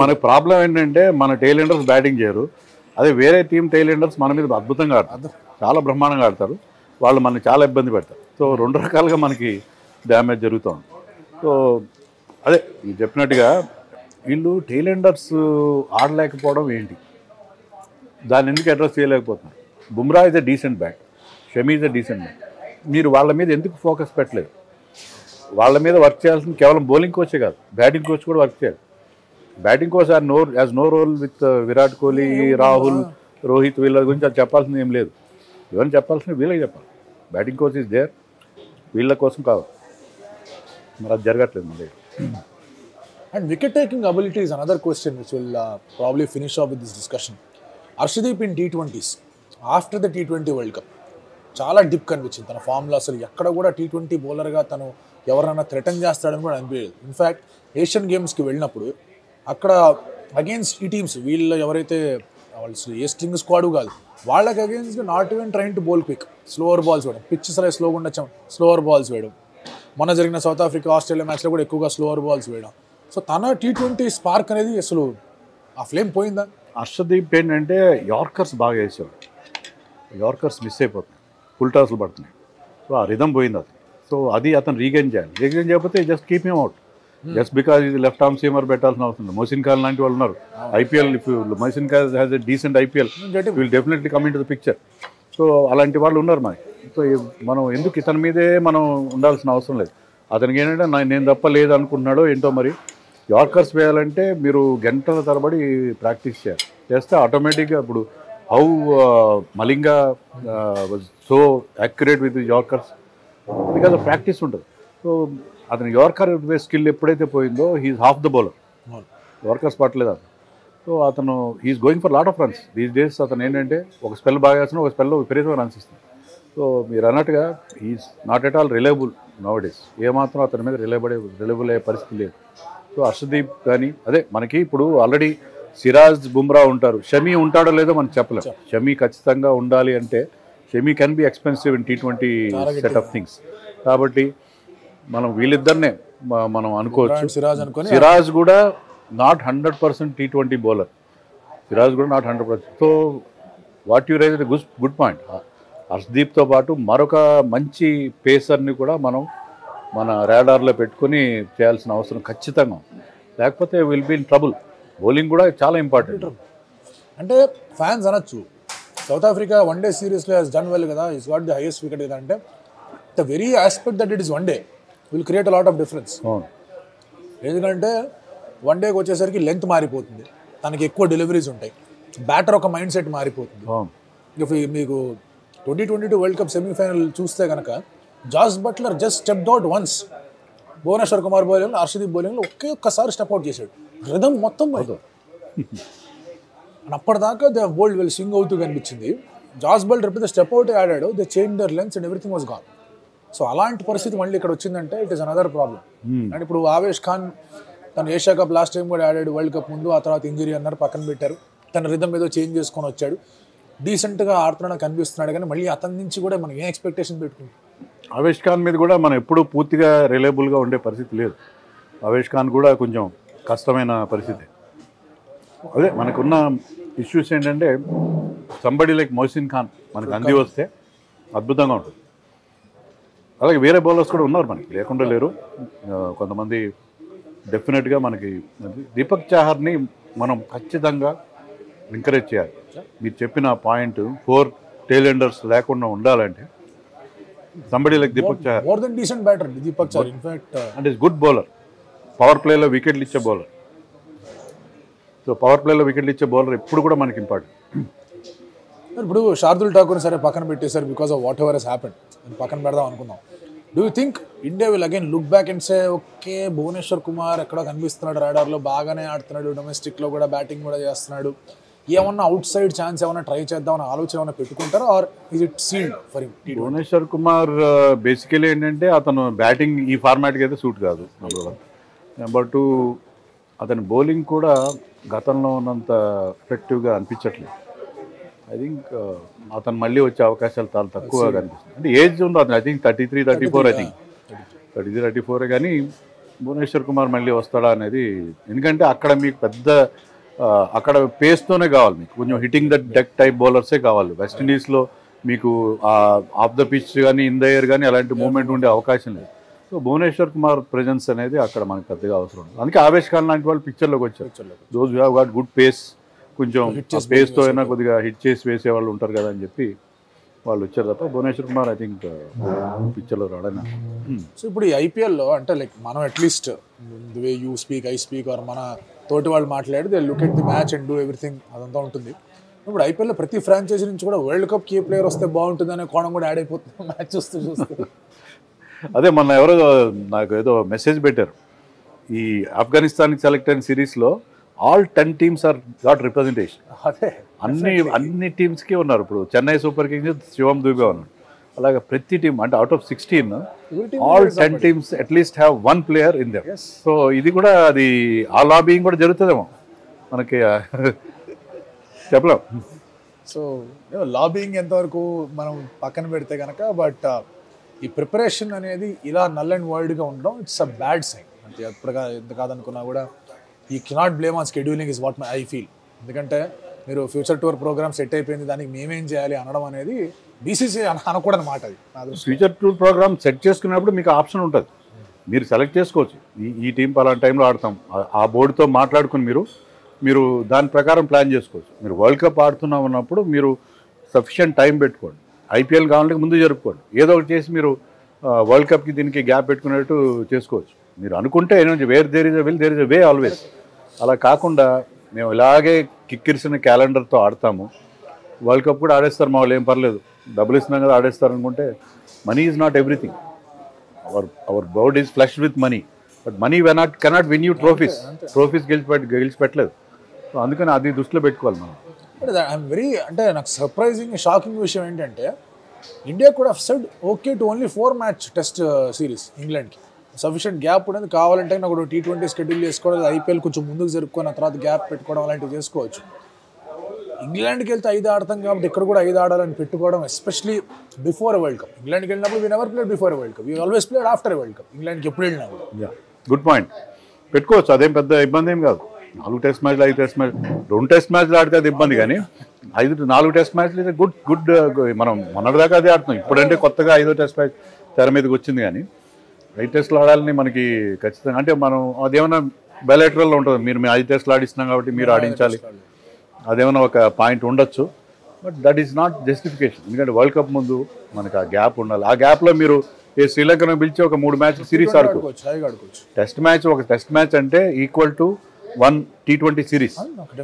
మనకు ప్రాబ్లం ఏంటంటే మన టైలెండర్స్ బ్యాటింగ్ చేయరు. అదే వేరే టీం టైలెండర్స్ మన మీద అద్భుతంగా ఆడతారు, చాలా బ్రహ్మాండంగా ఆడతారు. వాళ్ళు మనని చాలా ఇబ్బంది పెడతారు. సో 2 రకాలుగా మనకి డ్యామేజ్ జరుగుతుంది. సో అదే మీరు చెప్పినట్టుగా వీళ్ళు టైలెండర్స్ ఆడలేకపోవడం ఏంటి, దాన్ని ఎందుకు అడ్రస్ చేయలేకపోతున్నారు. Bumrah is a decent bat, Shami is a decent bat. మీరు వాళ్ళ మీద ఎందుకు ఫోకస్ పెట్టలేదు? వాళ్ళ మీద వర్క్ చేయాల్సింది కేవలం బౌలింగ్ కోచే కాదు, బ్యాటింగ్ కోచ్ కూడా వర్క్ చేయాలి. Batting coach has no role with Virat Kohli, Rahul, Rohit వీళ్ళ గురించి అది చెప్పాల్సింది ఏం లేదు. ఎవరైనా చెప్పాల్సింది వీళ్ళకి చెప్పాలి. బ్యాటింగ్ కోచ్ ఇస్ దేర్, వీళ్ళ కోసం కాదు. మరి అది జరగట్లేదు మన దగ్గర. And wicket taking ability is another question which will probably finish off with this discussion. Arshdeep in T20s, after the T20 World Cup, చాలా డిప్ కనిపించింది తన ఫామ్లో. అసలు ఎక్కడ కూడా T20 బౌలర్గా తను ఎవరైనా థ్రెటన్ చేస్తాడని కూడా అనిపించలేదు. ఇన్ఫ్యాక్ట్ ఏషియన్ గేమ్స్కి వెళ్ళినప్పుడు అక్కడ అగేన్స్ట్ ఈ టీమ్స్ వీళ్ళు ఎవరైతే వాళ్ళు ఏ స్ట్రింగ్ స్క్వాడ్ కాదు, వాళ్ళకి against not even train to bowl quick, slower balls వేయడం, పిచ్ సరే స్లోగా ఉండొచ్చు, స్లోవర్ బాల్స్ వేయడం. మొన్న జరిగిన సౌత్ ఆఫ్రికా ఆస్ట్రేలియా మ్యాచ్లో కూడా ఎక్కువగా స్లోవర్ బాల్స్ వేయడం. సో తన T20 స్పార్క్ అనేది అసలు ఆ ఫ్లేమ్ పోయిందా? హర్షదీప్ ఏంటంటే యార్కర్స్ బాగా వేసేవాడు, యార్కర్స్ మిస్ అయిపోతున్నాయి, ఫుల్ టాస్లు పడుతున్నాయి. సో ఆ రిధం పోయింది అతను. సో అది అతను రీగైన్ చేయాలి. రీగైన్ చేయకపోతే just keep him out. Just because ఇది లెఫ్ట్ ఆర్మ్ సీమర్ పెట్టాల్సిన అవసరం లేదు. మొసిన్ ఖాన్ లాంటి వాళ్ళు ఉన్నారు. IPL if Mohsin Khan has a decent IPL will definitely come in to the picture. So అలాంటి వాళ్ళు ఉన్నారు మనకి. సో మనం ఎందుకు ఇతని మీదే మనం ఉండాల్సిన అవసరం లేదు. అతనికి ఏంటంటే నేను తప్ప లేదు అనుకుంటున్నాడో ఏంటో మరి. యార్కర్స్ వేయాలంటే మీరు గంటల తరబడి ప్రాక్టీస్ చేయాలి. చేస్తే ఆటోమేటిక్గా ఇప్పుడు how Malinga so accurate with yorkers because of practice ఉంటుంది. సో అతను యార్కర్ వే స్కిల్ ఎప్పుడైతే పోయిందో he's half the bowler. Yorkers పట్టలేదు అతను. సో అతను he's going for lot of runs these days. అతను ఏంటంటే ఒక స్పెల్ బాగా వేస్తున్నా, ఒక స్పెల్లో విపరీతంగా రన్స్ ఇస్తుంది. సో మీరు అన్నట్టుగా he's not at all reliable nowadays. ఏమాత్రం అతని మీద రిలయబుల్ అయ్యే పరిస్థితి లేదు. సో హర్షదీప్ కానీ అదే మనకి ఇప్పుడు ఆల్రెడీ సిరాజ్ బుమ్రా ఉంటారు. షమీ ఉంటాడో లేదో మనం చెప్పలేం. షమీ ఖచ్చితంగా ఉండాలి అంటే Shami can be expensive in T20 set of things. కాబట్టి మనం వీళ్ళిద్దరినే మనం అనుకోవచ్చు. సిరాజ్ కూడా నాట్ 100% T20 బౌలర్. సిరాజ్ కూడా not 100%. So what you raise good point. హర్షదీప్తో పాటు మరొక మంచి పేసర్ని కూడా మనం మన రాడార్లో పెట్టుకొని చేయాల్సిన అవసరం ఖచ్చితంగా. లేకపోతే will be in trouble. Bowling కూడా చాలా ఇంపార్టెంట్. అంటే ఫ్యాన్స్ అనొచ్చు సౌత్ ఆఫ్రికా వన్డే సిరీస్లో హెస్ డన్ వెల్ కదా, is got the highest wicket ఏదంటే అంటే the very aspect that it is one day will create a lot of difference. ఎందుకంటే వన్డేకి వచ్చేసరికి లెంత్ మారిపోతుంది, తనకి ఎక్కువ డెలివరీస్ ఉంటాయి, బ్యాటర్ ఒక మైండ్ సెట్ మారిపోతుంది. ఇక మీకు 2022 వరల్డ్ కప్ సెమీఫైనల్ చూస్తే కనుక Jos Buttler just step out once. Bhuvneshwar Kumar బౌలింగ్లో, హర్షదీప్ బౌలింగ్లో ఒక్కసారి స్టెప్ అవుట్ చేశాడు, రిథమ్ మొత్తం పోయింది. అప్పటిదాకా దే బోల్డ్ వెల్ స్వింగ్ అవుతూ కనిపించింది. జాస్ బట్లర్ ఎప్పుడైతే స్టెప్ అవుట్ ఆడాడు they change their lens and everything was gone. So అలాంటి పరిస్థితి మళ్ళీ ఇక్కడ వచ్చిందంటే it is another problem. And ఇప్పుడు ఆవేష్ ఖాన్ తను ఏషియా కప్ లాస్ట్ టైం కూడా ఆడాడు వరల్డ్ కప్ ముందు, ఆ తర్వాత ఇంజరీ అన్నారు, పక్కన పెట్టారు. తన రిథమ్ ఏదో చేంజ్ చేసుకొని వచ్చాడు, డీసెంట్గా ఆడుతున్నాడు కనిపిస్తున్నాడు. కానీ మళ్ళీ అతని నుంచి కూడా మనం ఏం ఎక్స్పెక్టేషన్ పెట్టుకుంటాం? ఆవేష్ ఖాన్ మీద కూడా మనం ఎప్పుడూ పూర్తిగా రిలయబుల్గా ఉండే పరిస్థితి లేదు. ఆవేష్ ఖాన్ కూడా కొంచెం కష్టమైన పరిస్థితి. అదే మనకున్న ఇష్యూస్ ఏంటంటే సంబడి లైక్ మొహసిన్ ఖాన్ మనకు అంది వస్తే అద్భుతంగా ఉంటుంది. అలాగే వేరే బౌలర్స్ కూడా ఉన్నారు మనకి, లేకుండా లేరు. కొంతమంది డెఫినెట్గా మనకి దీపక్ చాహర్ని మనం ఖచ్చితంగా ఎంకరేజ్ చేయాలి. మీరు చెప్పిన పాయింట్ 4 టైలెండర్స్ లేకుండా ఉండాలంటే somebody like Deepak Chahar more than decent batter Deepak Chahar in fact and is good bowler. Power ప్లేలో వికెట్లు ఇచ్చే బౌలర్. సో పవర్ ప్లేలో వికెట్లు ఇచ్చే బౌలర్ ఎప్పుడు కూడా మనకి ఇంపార్టెంట్. ఇప్పుడు శార్దుల్ ఠాకూర్ సరే పక్కన పెట్టేశారు because of whatever he's happened, పక్కన పెడదాం అనుకుందాం. Do you think India will again look back and say okay Bhuvneshwar Kumar ఎక్కడో కనిపిస్తున్నాడు రాడార్లో, బాగానే ఆడుతున్నాడు, డొమెస్టిక్లో కూడా బ్యాటింగ్ కూడా చేస్తున్నాడు, ఏమన్నా అవుట్ సైడ్ ఛాన్స్ ఏమన్నా ట్రై చేద్దామని ఆలోచన ఏమన్నా పెట్టుకుంటారా, or is it sealed for him? Bhuvneshwar Kumar basically ఏంటంటే అతను బ్యాటింగ్ ఈ ఫార్మాట్కి అయితే సూట్ కాదు. నెంబర్ 2 అతని బౌలింగ్ కూడా గతంలో ఉన్నంత ఎఫెక్టివ్గా అనిపించట్లేదు. ఐ థింక్ అతను మళ్ళీ వచ్చే అవకాశాలు చాలా తక్కువగా కనిపిస్తుంది. అంటే ఏజ్ ఉంది అతను, ఐ థింక్ 33-34 ఐ థింక్ 33-34 కానీ భువనేశ్వర్ కుమార్ మళ్ళీ వస్తాడా అనేది. ఎందుకంటే అక్కడ మీకు పెద్ద అక్కడ పేస్తోనే కావాలి, మీకు కొంచెం హిట్టింగ్ ద డెక్ టైప్ బౌలర్సే కావాలి. వెస్టిండీస్లో మీకు ఆఫ్ ద పిచ్ కానీ ఇన్ ద ఎయిర్ కానీ అలాంటి మూమెంట్ ఉండే అవకాశం లేదు. సో భువనేశ్వర్ కుమార్ ప్రెజెన్స్ అనేది అక్కడ మనకు పెద్దగా అవసరం ఉంది. అందుకే ఆవేష్ ఖాన్ లాంటి వాళ్ళు పిక్చర్లోకి వచ్చారు. Those who have got good pace, కొంచెం పేస్తో అయినా కొద్దిగా హిట్ చేసి వేసే వాళ్ళు ఉంటారు కదా అని చెప్పి వాళ్ళు వచ్చారు తప్ప భువనేశ్వర్ కుమార్ ఐ థింక్ పిక్చర్లో రాడని. సో ఇప్పుడు ఈ ఐపీఎల్లో అంటే లైక్ మనం at least the way you speak I speak or మన తోటి వాళ్ళు మాట్లాడి they look at the match and do everything అదంతా ఉంటుంది. ఇప్పుడు ఐపీఎల్లో ప్రతి ఫ్రాంచైజీ నుంచి కూడా వరల్డ్ కప్కి ఏ ప్లేయర్ వస్తే బాగుంటుంది అనే కోణం కూడా యాడ్ అయిపోతుంది మ్యాచ్ చూస్తూ. అదే మొన్న ఎవరో నాకు ఏదో మెసేజ్ పెట్టారు, ఈ ఆఫ్ఘనిస్తాన్కి సెలెక్ట్ అయిన సిరీస్లో all 10 teams are got representation. అదే అన్ని టీమ్స్కి ఉన్నారు. ఇప్పుడు చెన్నై సూపర్ కింగ్స్ శివం దూబే ఉన్నాడు, అలాగే ప్రతి టీం అంటే out of 16 all 10 teams at least have 1 player in them. సో ఇది కూడా అది ఆ లాబింగ్ కూడా జరుగుతుందేమో మనకి చెప్పలేం. సో లాబింగ్ ఎంతవరకు మనం పక్కన పెడితే కనుక, బట్ ఈ ప్రిపరేషన్ అనేది ఇలా నల్ అండ్ వైడ్గా ఉండడం ఇట్స్ అ బ్యాడ్ సైన్. అంటే ఎప్పుడుగా ఎంత కాదనుకున్నా కూడా ఈ cannot blame on scheduling is what I feel. ఎందుకంటే మీరు ఫ్యూచర్ టూర్ ప్రోగ్రామ్ సెట్ అయిపోయింది, దానికి మేమేం చేయాలి అనడం అనేది బీసీసీ అనకూడని మాట. అది ఫ్యూచర్ టూర్ ప్రోగ్రామ్ సెట్ చేసుకున్నప్పుడు మీకు ఆప్షన్ ఉంటుంది, మీరు సెలెక్ట్ చేసుకోవచ్చు. ఈ టీం పలానా టైంలో ఆడతాం, ఆ బోర్డుతో మాట్లాడుకుని మీరు దాని ప్రకారం ప్లాన్ చేసుకోవచ్చు. మీరు వరల్డ్ కప్ ఆడుతున్నాం అన్నప్పుడు మీరు సఫిషియంట్ టైం పెట్టుకోండి. ఐపీఎల్ కావాలంటే ముందు జరుపుకోండి, ఏదో ఒకటి చేసి మీరు వరల్డ్ కప్కి దీనికి గ్యాప్ పెట్టుకునేట్టు చేసుకోవచ్చు. మీరు అనుకుంటే where there is a will there is a way always. అలా కాకుండా మేము ఇలాగే కిక్కిరిసిన క్యాలెండర్తో ఆడతాము, వరల్డ్ కప్ కూడా ఆడేస్తారు మా వాళ్ళు, ఏం పర్లేదు డబ్బులు ఇస్తున్నాం కదా ఆడేస్తారు అనుకుంటే, money is not everything. Our board is flush with money, but money cannot win you trophies గెలిచిపెట్టలేదు. సో అందుకని అది దృష్టిలో పెట్టుకోవాలి మనం. ఐఎమ్ వెరీ, అంటే నాకు సర్ప్రైజింగ్ షాకింగ్ విషయం ఏంటంటే ఇండియా కూడా said okay to only 4 match test series ఇంగ్లాండ్కి. సఫిషియంట్ గ్యాప్ ఉండేది, కావాలంటే నాకు T20 షెడ్యూల్ చేసుకోవడం, ఐపీఎల్ కొంచెం ముందుకు జరుపుకొని ఆ తర్వాత గ్యాప్ పెట్టుకోవడం అలాంటివి చేసుకోవచ్చు. ఇంగ్లాండ్కి వెళ్తే 5 ఆడతాం కాబట్టి ఇక్కడ కూడా 5 ఆడాలని పెట్టుకోవడం, ఎస్పెషలీ బిఫోర్ వరల్డ్ కప్. ఇంగ్లాండ్కి వెళ్ళినప్పుడు we never played before world cup, we always played after world cup. ఇంగ్లాండ్కి ఎప్పుడు వెళ్ళినా కూడా గుడ్ పాయింట్ పెట్టుకోవచ్చు, అదేం పెద్ద ఇబ్బంది ఏం కాదు. 4 టెస్ట్ మ్యాచ్లు 5 టెస్ట్ మ్యాచ్ 2 టెస్ట్ మ్యాచ్లు ఆడితే అది ఇబ్బంది, కానీ 4 టెస్ట్ మ్యాచ్లు అయితే గుడ్. మనం మొన్నటిదాకా అదే ఆడుతున్నాం, ఇప్పుడంటే కొత్తగా 5వ టెస్ట్ మ్యాచ్ తెర మీదకి వచ్చింది. కానీ 5 టెస్టులు ఆడాలని మనకి ఖచ్చితంగా, అంటే మనం అదేమన్నా బయలాటరల్లో ఉంటుంది, మీరు 5 టెస్టులు ఆడిస్తున్నాం కాబట్టి మీరు ఆడించాలి, అదేమన్నా ఒక పాయింట్ ఉండొచ్చు. But that is not justification. ఎందుకంటే వరల్డ్ కప్ ముందు మనకు ఆ గ్యాప్ ఉండాలి. ఆ గ్యాప్లో మీరు శ్రీలంకను పిలిచి ఒక 3 మ్యాచ్ సిరీస్ ఆడుకోవచ్చు. టెస్ట్ మ్యాచ్ అంటే ఈక్వల్ టు 1 T20 సిరీస్.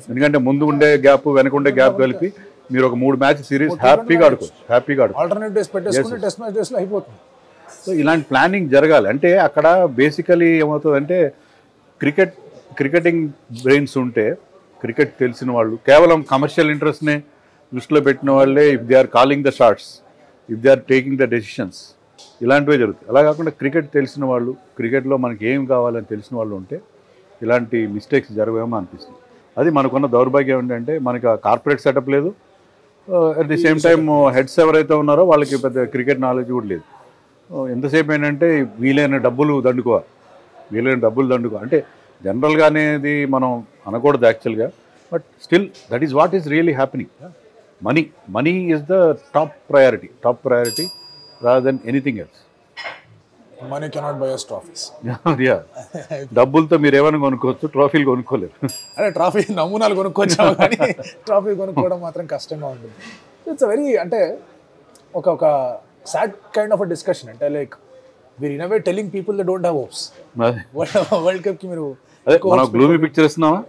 ఎందుకంటే ముందు ఉండే గ్యాప్ వెనక ఉండే గ్యాప్ కలిపి మీరు ఒక 3 మ్యాచ్ సిరీస్ హ్యాపీగా ఆడుకోవచ్చు. ఆల్టర్నేట్ డేస్ పెట్టేసుకుంటే టెస్ట్ మ్యాచ్ డేస్లో అయిపోతుంది. సో ఇలాంటి ప్లానింగ్ జరగాలి. అంటే అక్కడ బేసికలీ ఏమవుతుందంటే క్రికెటింగ్ బ్రెయిన్స్ ఉంటే, క్రికెట్ తెలిసిన వాళ్ళు, కేవలం కమర్షియల్ ఇంట్రెస్ట్నే దృష్టిలో పెట్టిన వాళ్ళే if they are calling the shots, if they are taking the decisions, ఇలాంటివే జరుగుతాయి. అలా కాకుండా క్రికెట్ తెలిసిన వాళ్ళు, క్రికెట్లో మనకి ఏం కావాలని తెలిసిన వాళ్ళు ఉంటే ఇలాంటి మిస్టేక్స్ జరగవేమో అనిపిస్తుంది. అది మనకున్న దౌర్భాగ్యం ఏంటంటే మనకి కార్పొరేట్ సెటప్ లేదు, at the same time heads ఎవరైతే ఉన్నారో వాళ్ళకి పెద్ద క్రికెట్ నాలెడ్జ్ కూడా లేదు. ఎంతసేపు ఏంటంటే వీలైన డబ్బులు దండుకోవాలి. అంటే జనరల్గా అనేది మనం అనకూడదు యాక్చువల్గా, but still that is what is really happening. Money is the top priority rather than anything else. Money cannot by us trophies. డబ్బులతో మీరు ఏమైనా కొనుక్కోవచ్చు, ట్రోఫీలు కొనుక్కోలేరు. అదే ట్రాఫీ నమూనాలు కొనుక్కొచ్చాము కానీ ట్రాఫీ కొనుక్కోవడం మాత్రం కష్టంగా ఉంటుంది. ఇట్స్ వెరీ, అంటే ఒక sad kind of a discussion. అంటే like we're in a way telling people they don't have hopes. World కప్కి మీరు అదే మనం గ్లూమీ పిక్చర్ ఇస్తున్నామా,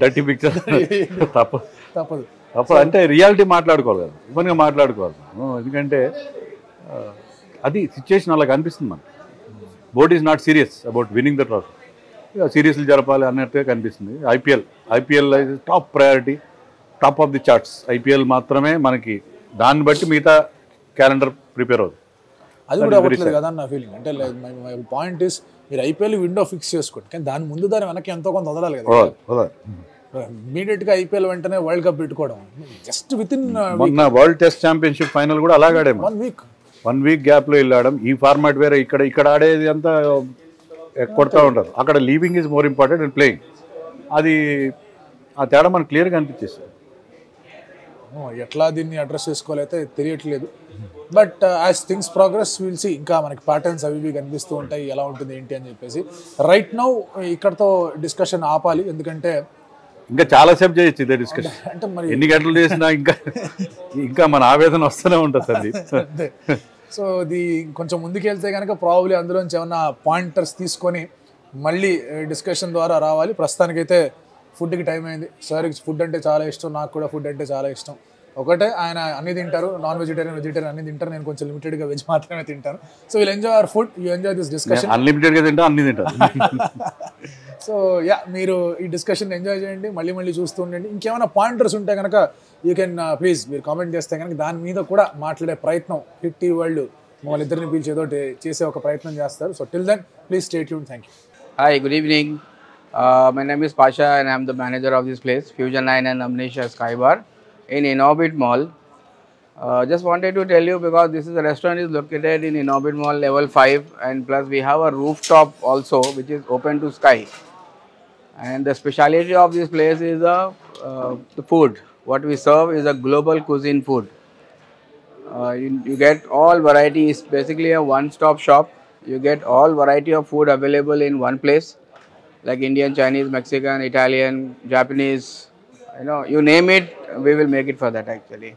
డర్టీ పిక్చర్ తప్పదు. అంటే రియాలిటీ మాట్లాడుకోవాలి కదా, ఇవన్నీ మాట్లాడుకోవాలి. ఎందుకంటే అది సిచ్యుయేషన్ అలా కనిపిస్తుంది మనకి. Board is not serious about winnowing the trophy, seriously జరపాలి అన్నట్టుగా కనిపిస్తుంది. IPL top priority, top of the charts. IPL మాత్రమే మనకి, దాన్ని బట్టి మిగతా క్యాలెండర్ ప్రిపేర్ అవుతుంది. అది కూడా అవ్వట్లేదు కదా నా ఫీలింగ్. అంటే మై పాయింట్ ఇస్, మీరు ఐపీఎల్ విండో ఫిక్స్ చేసుకోండి, కానీ దాని ముందు దాని వెనక్కి ఎంతో కొంత వదలాలి కదా. ఇమీడియట్గా ఐపీఎల్ వెంటనే వరల్డ్ కప్ పెట్టుకోవడం, జస్ట్ విత్ ఇన్ మొన్న వరల్డ్ టెస్ట్ ఛాంపియన్షిప్ ఫైనల్ కూడా అలాగాడేమో, 1 వీక్ గ్యాప్లో వెళ్ళాడం. ఈ ఫార్మాట్ వేరే, ఇక్కడ ఆడేది అంతా కొడతా ఉంటారు. అక్కడ leaving is more important and playing. అది ఆ తేడా మనకు క్లియర్గా అనిపించేస్తుంది. ఎట్లా దీన్ని అడ్రస్ చేసుకోవాలైతే తెలియట్లేదు. But as things progress will see. ఇంకా మనకి ప్యాటర్న్స్ అవి కనిపిస్తూ ఉంటాయి, ఎలా ఉంటుంది ఏంటి అని చెప్పేసి. రైట్ నౌ ఇక్కడతో డిస్కషన్ ఆపాలి, ఎందుకంటే ఇంకా చాలాసేపు చేయొచ్చు ఇదే డిస్కషన్. అంటే మరి ఎన్ని గంటలు చేసినా ఇంకా మన ఆవేదన వస్తూనే ఉంటుంది అది. సో ఇది కొంచెం ముందుకెళ్తే కనుక ప్రాబబ్లీ అందులోంచి ఏమన్నా పాయింటర్స్ తీసుకొని మళ్ళీ డిస్కషన్ ద్వారా రావాలి. ప్రస్తుతానికైతే ఫుడ్కి టైం అయింది. సార్కి ఫుడ్ అంటే చాలా ఇష్టం, నాకు కూడా ఫుడ్ అంటే చాలా ఇష్టం. ఒకటే, ఆయన అన్ని తింటారు, నాన్ వెజిటేరియన్ అన్ని తింటారు, నేను కొంచెం లిమిటెడ్గా వెజ్ మాత్రమే తింటాను. So will enjoy our food, you enjoy this discussion. అన్లిమిటెడ్గా తింటా, అన్ని తింటారు. సో యా, మీరు ఈ డిస్కషన్ ఎంజాయ్ చేయండి, మళ్ళీ చూస్తూ ఉండండి. ఇంకేమైనా పాయింటర్స్ ఉంటే కనుక యూ కెన్ ప్లీజ్ మీరు కామెంట్ చేస్తే కనుక దాని మీద కూడా మాట్లాడే ప్రయత్నం హిట్ టీవీ వాళ్ళు మమ్మల్ని ఇద్దరిని పిలిచి ఏదో చేసే ఒక ప్రయత్నం చేస్తారు. So till then please stay tuned. Thank you. Hi, good evening. My name is Pasha and I am the manager of this place, Fusion 9 and Amnesia Sky Bar in Inorbit Mall. Just wanted to tell you because this is the restaurant is located in Inorbit Mall level 5 and plus we have a rooftop also which is open to sky. And the speciality of this place is the food. What we serve is a global cuisine food. You get all varieties, basically a one-stop shop. You get all variety of food available in one place, like Indian, Chinese, Mexican, Italian, Japanese, you name it, we will make it for that actually.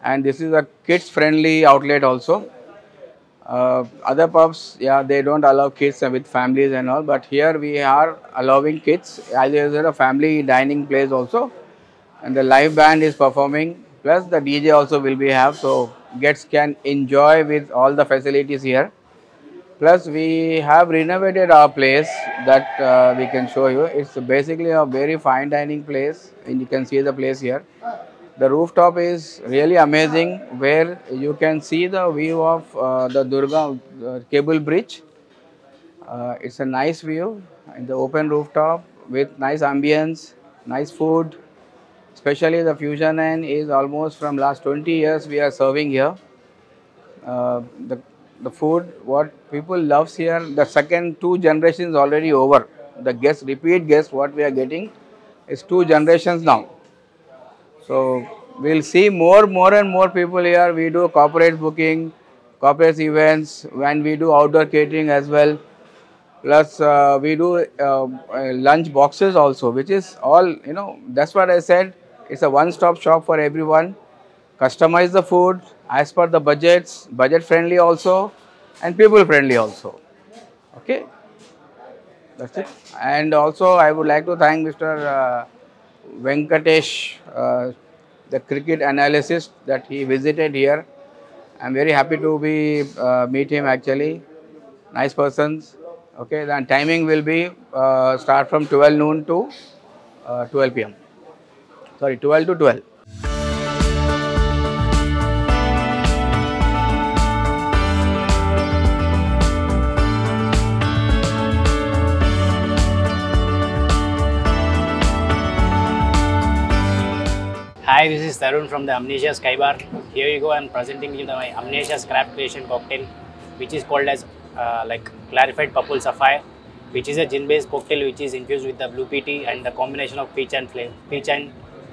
And this is a kids-friendly outlet also. Other pubs, yeah, they don't allow kids with families and all, but here we are allowing kids, as there is a family dining place also, and the live band is performing, plus the DJ also will be have, so guests can enjoy with all the facilities here. Plus we have renovated our place that we can show you. It's basically a very fine dining place and you can see the place here. The rooftop is really amazing where you can see the view of the Durga cable bridge. It's a nice view in the open rooftop with nice ambience, nice food. Especially the Fusion Inn is almost from last 20 years we are serving here. The food, what people loves here, the second 2 generations already over. The repeat guests, what we are getting is 2 generations now. So we'll see more and more people here. We do corporate booking, corporate events, when we do outdoor catering as well. Plus we do lunch boxes also, which is all, that's what I said. It's a one-stop shop for everyone. Customize the food as per the budgets, budget friendly also and people friendly also. Okay, that's it. And also I would like to thank Mr. Venkatesh, the cricket analyst, that he visited here. I'm very happy to meet him actually. Nice persons. Okay, then timing will be start from 12 noon to 12 p.m. Sorry, 12 to 12. Hi, this is Tarun from the Amnesia Sky Bar. Here you go, I'm presenting you my Amnesia Scrap Creation cocktail, which is called as clarified purple sapphire, which is a gin-based cocktail which is infused with the blue pea tea and the combination of peach and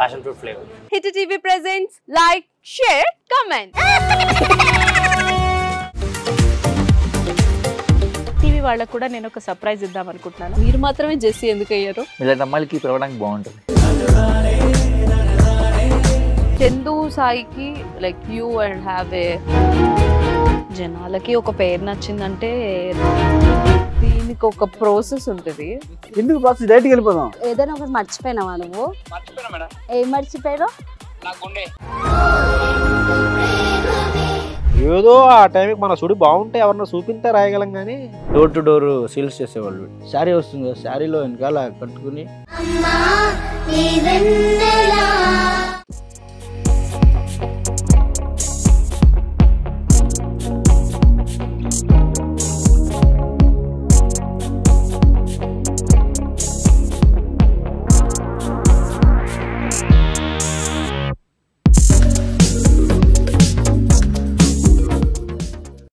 passion fruit flavor. Hit TV presents like, share, comment. TV వాళ్ళకు కూడా నేను ఒక surprise ఇద్దాం అనుకుంటున్నాను. మీరు మాత్రమే Jessie ఎందుకు అయ్యారు? ఇలాంటి అమ్మాయిలకి పిలవడానికి బాగుంటుంది. చందు సాయికి like you and have a జనాలకి ఒక పేరు నచ్చిందంటే దీనికి ఒక ప్రాసెస్ ఉంటుంది. ఎందుకు బాక్స్ డైరెక్ట్గా వెళ్ళిపోదాం. ఏదైనా ఒకటి మర్చిపోయినావా నువ్వు? మర్చిపోయినా మేడం. ఏం మర్చిపోయారు? నా గుండె. ఏదో ఆ టైంకి మన సుడి బాగుంటే ఎవరన్నా చూపిస్తే రాయగలం కానీ డోర్ టు డోర్ సేల్స్ చేసేవాళ్ళు. శారీ వస్తుంది, శారీలో వెనకాల కట్టుకుని